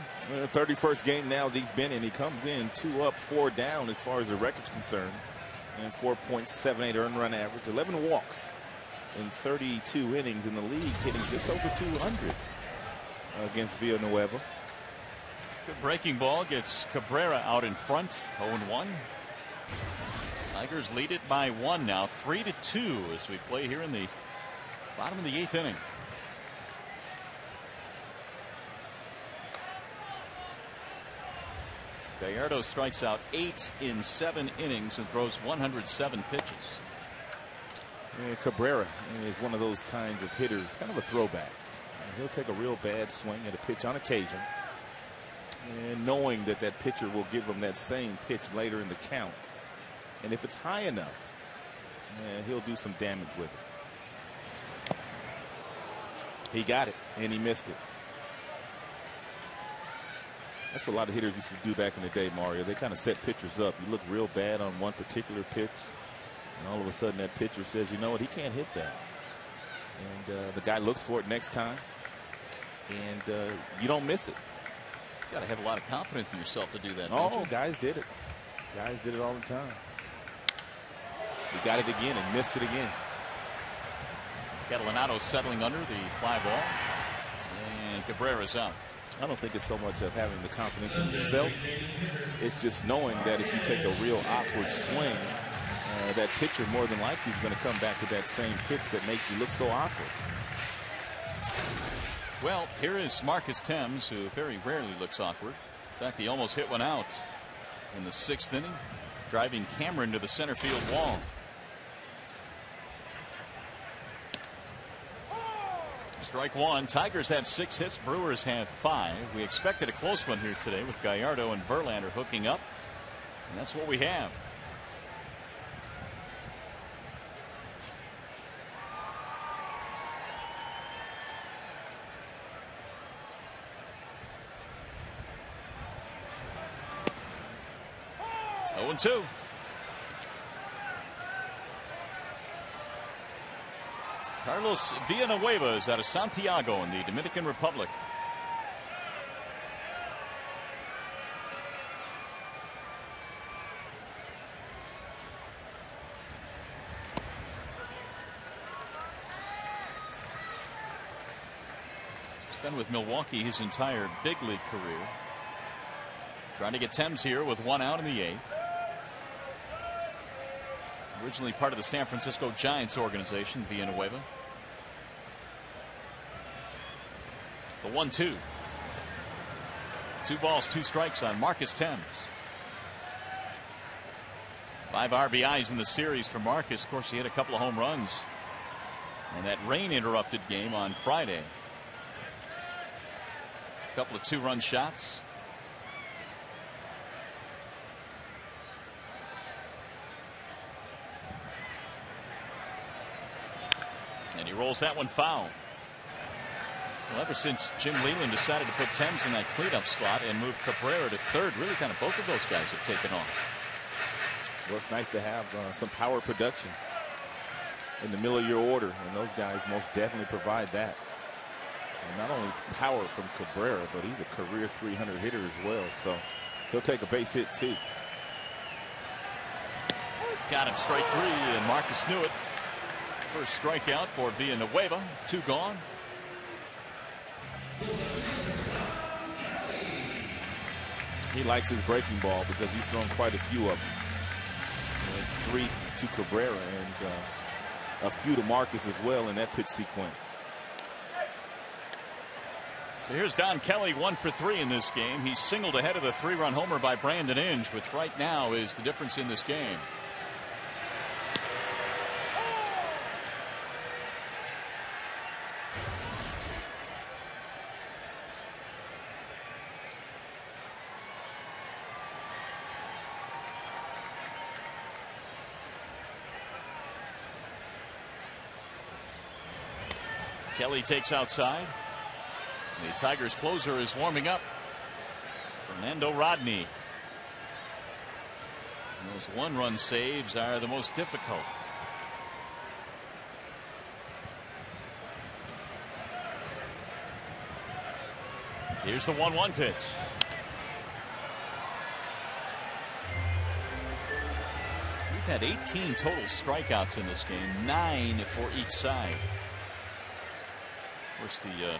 31st game now that he's been in. He comes in 2 up, 4 down as far as the record's concerned. And 4.78 earned run average, 11 walks in 32 innings in the league, hitting just over 200 against Villanueva. Good breaking ball gets Cabrera out in front, 0-1. Tigers lead it by 1 now, 3-2 as we play here in the bottom of the 8th inning. Gallardo strikes out 8 in 7 innings and throws 107 pitches. Cabrera is one of those kinds of hitters, kind of a throwback. He'll take a real bad swing at a pitch on occasion, and knowing that that pitcher will give him that same pitch later in the count. And if it's high enough, he'll do some damage with it. He got it, and he missed it. That's what a lot of hitters used to do back in the day, Mario. They kind of set pitchers up. You look real bad on one particular pitch, and all of a sudden that pitcher says, you know what, he can't hit that. And the guy looks for it next time, and you don't miss it. You got to have a lot of confidence in yourself to do that. Oh, guys did it. Guys did it all the time. He got it again and missed it again. Catalanato settling under the fly ball. And Cabrera's out. I don't think it's so much of having the confidence in yourself. It's just knowing that if you take a real awkward swing, that pitcher more than likely is going to come back to that same pitch that makes you look so awkward. Well, here is Marcus Thames, who very rarely looks awkward. In fact, he almost hit one out in the 6th inning, driving Cameron to the center field wall. Strike one. Tigers have 6 hits. Brewers have 5. We expected a close one here today with Gallardo and Verlander hooking up. And that's what we have. Oh, 0-2. Carlos Villanueva is out of Santiago in the Dominican Republic. He's been with Milwaukee his entire big league career. Trying to get Thames here with 1 out in the 8th. Originally part of the San Francisco Giants organization, Villanueva. The 1-2. 2 balls, 2 strikes on Marcus Thames. 5 RBIs in the series for Marcus. Of course, he hit a couple of home runs in that rain interrupted game on Friday. A couple of 2-run shots. And he rolls that one foul. Well, ever since Jim Leland decided to put Thames in that cleanup slot and move Cabrera to 3rd, really kind of both of those guys have taken off. Well, it's nice to have some power production in the middle of your order, and those guys most definitely provide that. And not only power from Cabrera, but he's a career 300 hitter as well, so he'll take a base hit too. Got him, strike 3, and Marcus knew it. First strikeout for Villanueva. 2 gone. He likes his breaking ball because he's thrown quite a few of them. 3 to Cabrera and a few to Marcus as well in that pitch sequence. So here's Don Kelly, 1 for 3 in this game. He's singled ahead of the 3-run homer by Brandon Inge, which right now is the difference in this game. Kelly takes outside. The Tigers closer is warming up. Fernando Rodney. And those 1-run saves are the most difficult. Here's the 1-1 pitch. We've had 18 total strikeouts in this game, 9 for each side. Of course, the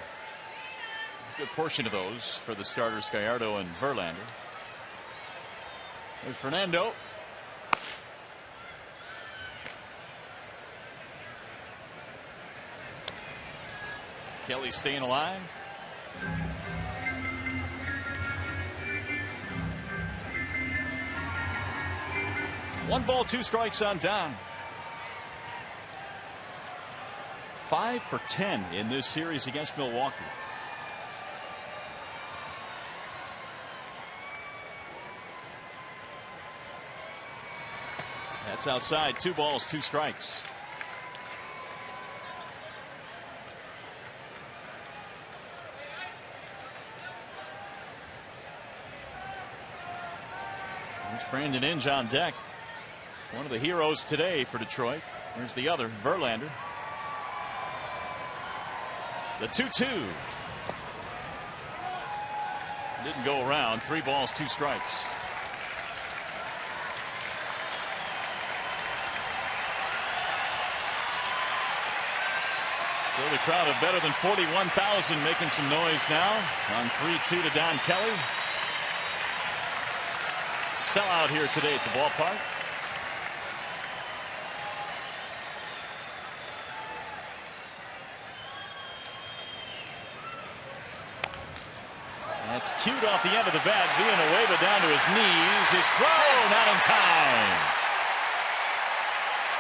good portion of those for the starters Gallardo and Verlander. There's Fernando. Kelly staying alive. One ball, 2 strikes on Don. 5 for 10 in this series against Milwaukee. That's outside. 2 balls, 2 strikes. There's Brandon Inge on deck. One of the heroes today for Detroit. Here's the other, Verlander. The 2-2. Didn't go around. 3 balls, 2 strikes. the crowd of better than 41,000 making some noise now on 3-2 to Don Kelly. Sellout here today at the ballpark. That's cued off the end of the bat. Villanueva down to his knees. His throw not in time.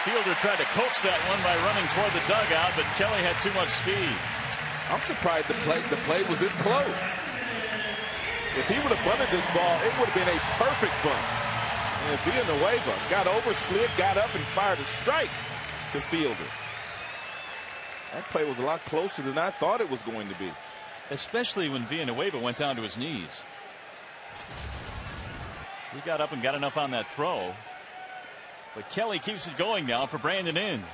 Fielder tried to coax that one by running toward the dugout, but Kelly had too much speed. I'm surprised the play was this close. If he would have bunted this ball, it would have been a perfect bunt. And if Villanueva got over, slid, got up, and fired a strike to Fielder. That play was a lot closer than I thought it was going to be. Especially when Villanueva went down to his knees. He got up and got enough on that throw. But Kelly keeps it going now for Brandon Inge.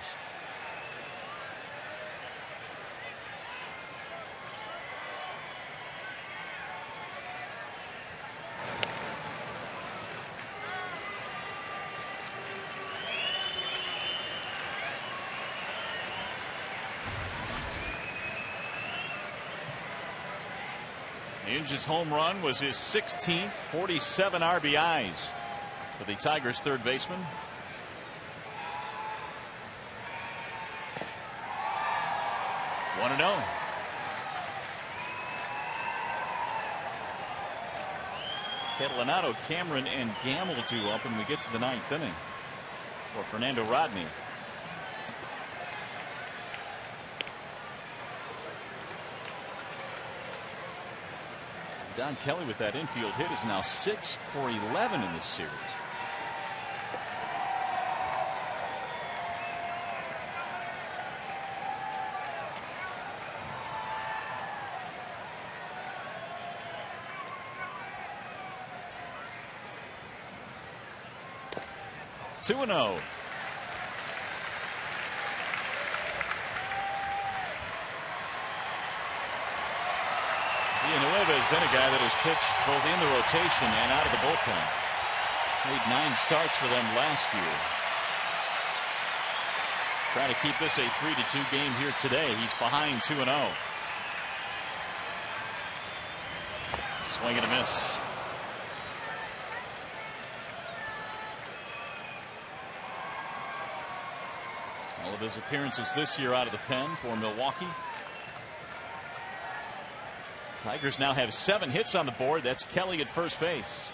Inge's home run was his 16th, 47 RBIs for the Tigers third baseman. One 1-0. Catalinato, Cameron, and Gamble due up when we get to the ninth inning for Fernando Rodney. Don Kelly with that infield hit is now 6 for 11 in this series. Two and 0. Villanueva has been a guy that has pitched both in the rotation and out of the bullpen. Made 9 starts for them last year. Trying to keep this a 3-2 game here today. He's behind 2-0. Swing and a miss. All of his appearances this year out of the pen for Milwaukee. Tigers now have 7 hits on the board. That's Kelly at first base.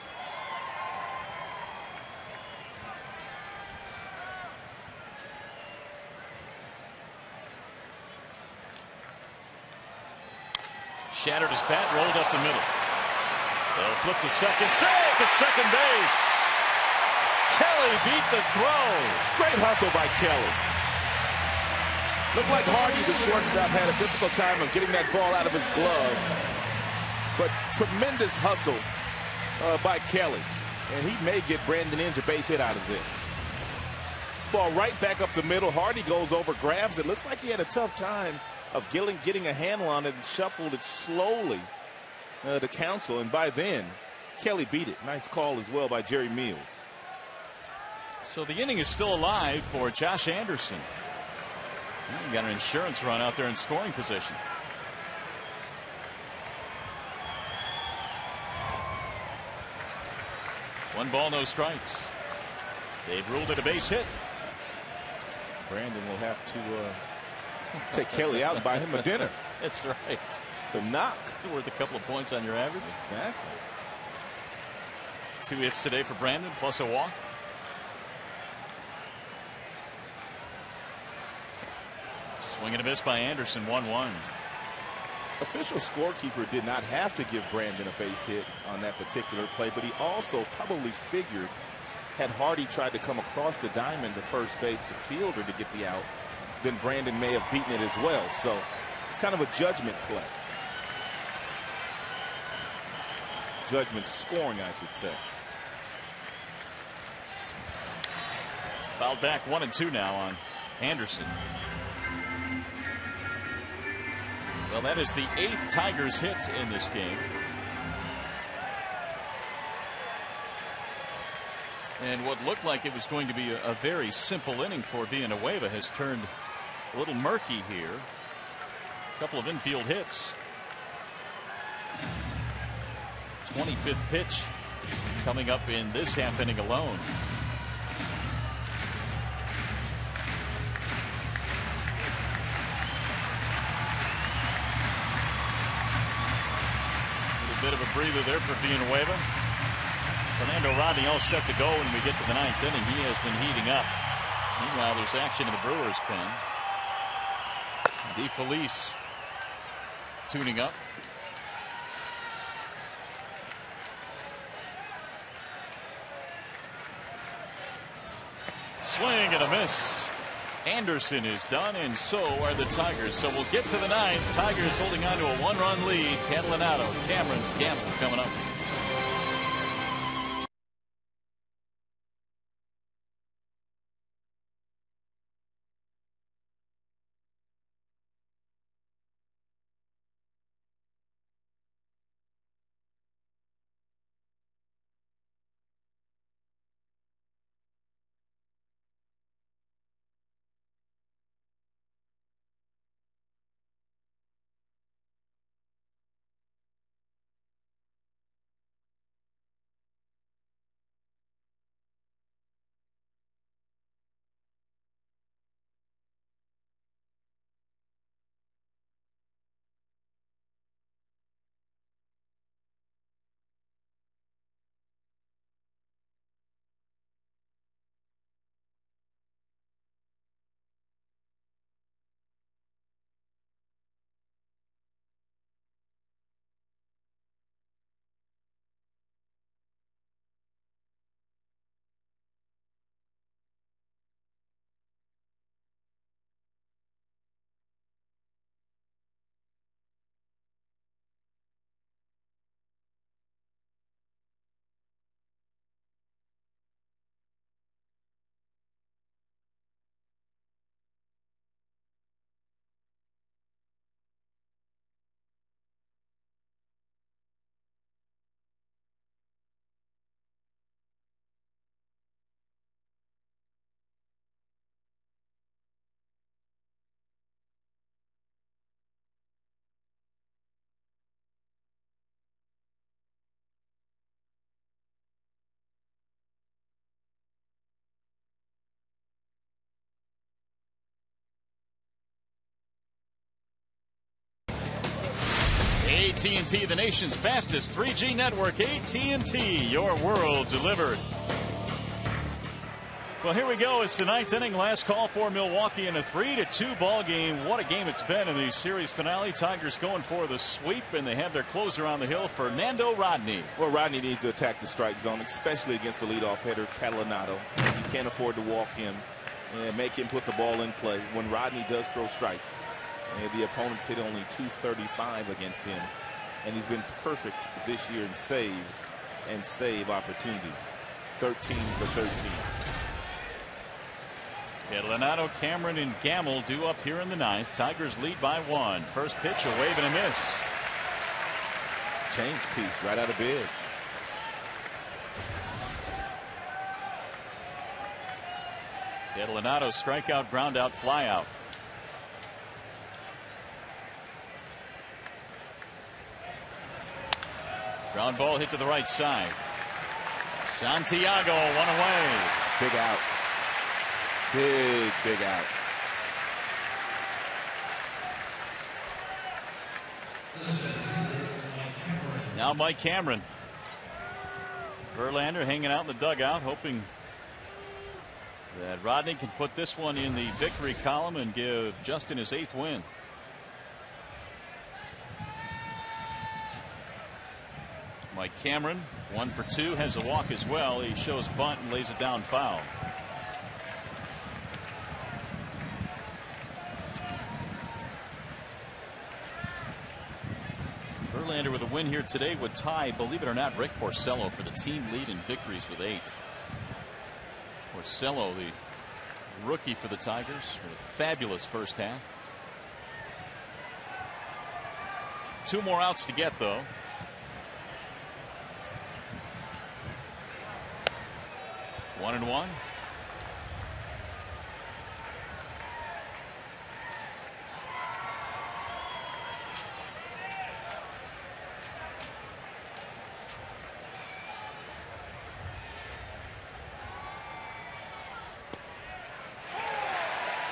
Shattered his bat, rolled up the middle. They'll flip to second. Safe at second base. Kelly beat the throw. Great hustle by Kelly. Looked like Hardy, the shortstop, had a difficult time of getting that ball out of his glove. But tremendous hustle by Kelly. And he may get Brandon Inge a base hit out of this. This ball right back up the middle. Hardy goes over, grabs it. Looks like he had a tough time of getting a handle on it and shuffled it slowly to Counsell. And by then, Kelly beat it. Nice call as well by Jerry Meals. So the inning is still alive for Josh Anderson. You got an insurance run out there in scoring position. One ball, no strikes. They've ruled it a base hit. Brandon will have to take Kelly out and buy him a dinner. That's right. It's a knock. Worth a couple of points on your average. Exactly. 2 hits today for Brandon, plus a walk. Swing and a miss by Anderson, 1-1. Official scorekeeper did not have to give Brandon a base hit on that particular play, but he also probably figured had Hardy tried to come across the diamond to first base to Fielder to get the out, then Brandon may have beaten it as well. So it's kind of a judgment play. Judgment scoring, I should say. Fouled back 1-2 now on Anderson. Well, that is the 8th Tigers hit in this game. And what looked like it was going to be a very simple inning for Villanueva has turned a little murky here. A couple of infield hits. 25th pitch coming up in this half inning alone. A bit of a breather there for Villanueva. Fernando Rodney all set to go when we get to the 9th inning. He has been heating up. Meanwhile, there's action in the Brewers pen. DeFelice tuning up. Swing and a miss. Anderson is done, and so are the Tigers. So we'll get to the 9th. Tigers holding on to a 1-run lead. Catalinato, Cameron, Gamble coming up. AT&T, the nation's fastest 3G network. AT&T, your world delivered. Well, here we go. It's the 9th inning. Last call for Milwaukee in a 3-2 ball game. What a game it's been in the series finale. Tigers going for the sweep, and they have their closer on the hill, Fernando Rodney. Well, Rodney needs to attack the strike zone, especially against the leadoff hitter, Catalinato. You can't afford to walk him and make him put the ball in play. When Rodney does throw strikes, the opponents hit only .235 against him, and he's been perfect this year in saves and save opportunities. 13 for 13. Catalinato, Cameron, and Gamble due up here in the 9th. Tigers lead by 1. First pitch, a wave and a miss. Change piece right out of bid. Catalinato, strikeout, ground out, fly out. Ground ball hit to the right side. Santiago, one away. Big out. Big out. Now Mike Cameron. Verlander hanging out in the dugout, hoping that Rodney can put this one in the victory column and give Justin his 8th win. Mike Cameron, 1 for 2, has a walk as well. He shows bunt and lays it down foul. Verlander with a win here today would tie, believe it or not, Rick Porcello for the team lead in victories with 8. Porcello, the rookie for the Tigers, with a fabulous first half. 2 more outs to get, though. 1-1.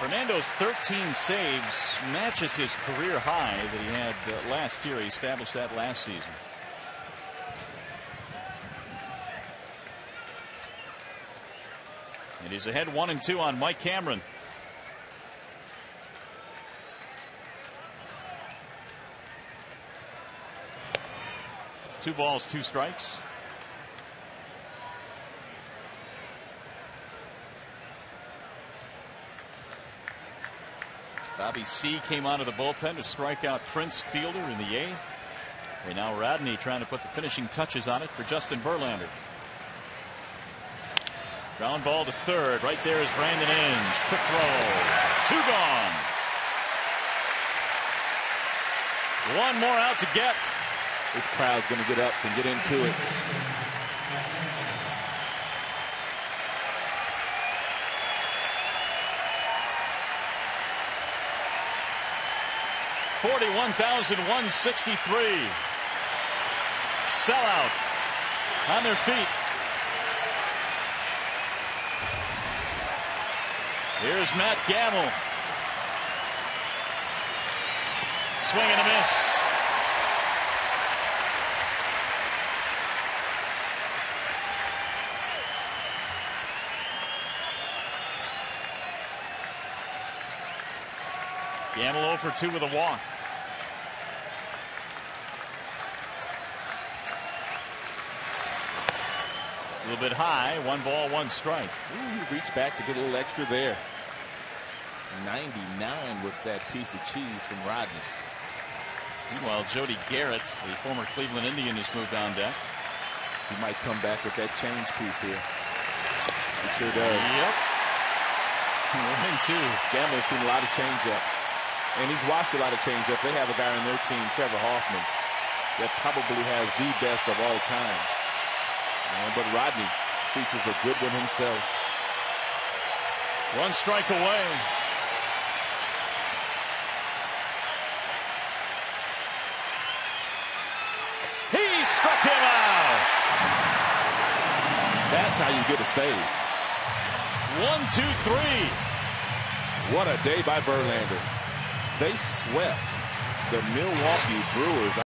Fernando's 13 saves matches his career high that he had last year. He established that last season. And he's ahead 1-2 on Mike Cameron. Two balls, two strikes. Bobby C came out of the bullpen to strike out Prince Fielder in the 8th. And now Rodney trying to put the finishing touches on it for Justin Verlander. Ground ball to third. Right there is Brandon Inge. Quick throw. 2 gone. One more out to get. This crowd's going to get up and get into it. $41,163. Sellout on their feet. Here's Matt Gamble. Swing and a miss. Gamble 0 for 2 with a walk. A little bit high. 1 ball, 1 strike. Ooh, he reached back to get a little extra there. 99 with that piece of cheese from Rodney. Meanwhile, Jody Garrett, the former Cleveland Indian, has moved on deck. He might come back with that change piece here. He sure does. Yep. 1-2. Gambler's seen a lot of changeups. And he's watched a lot of changeups. They have a guy on their team, Trevor Hoffman, that probably has the best of all time. But Rodney features a good one himself. 1 strike away. He struck him out. That's how you get a save. 1-2-3. What a day by Verlander. They swept the Milwaukee Brewers.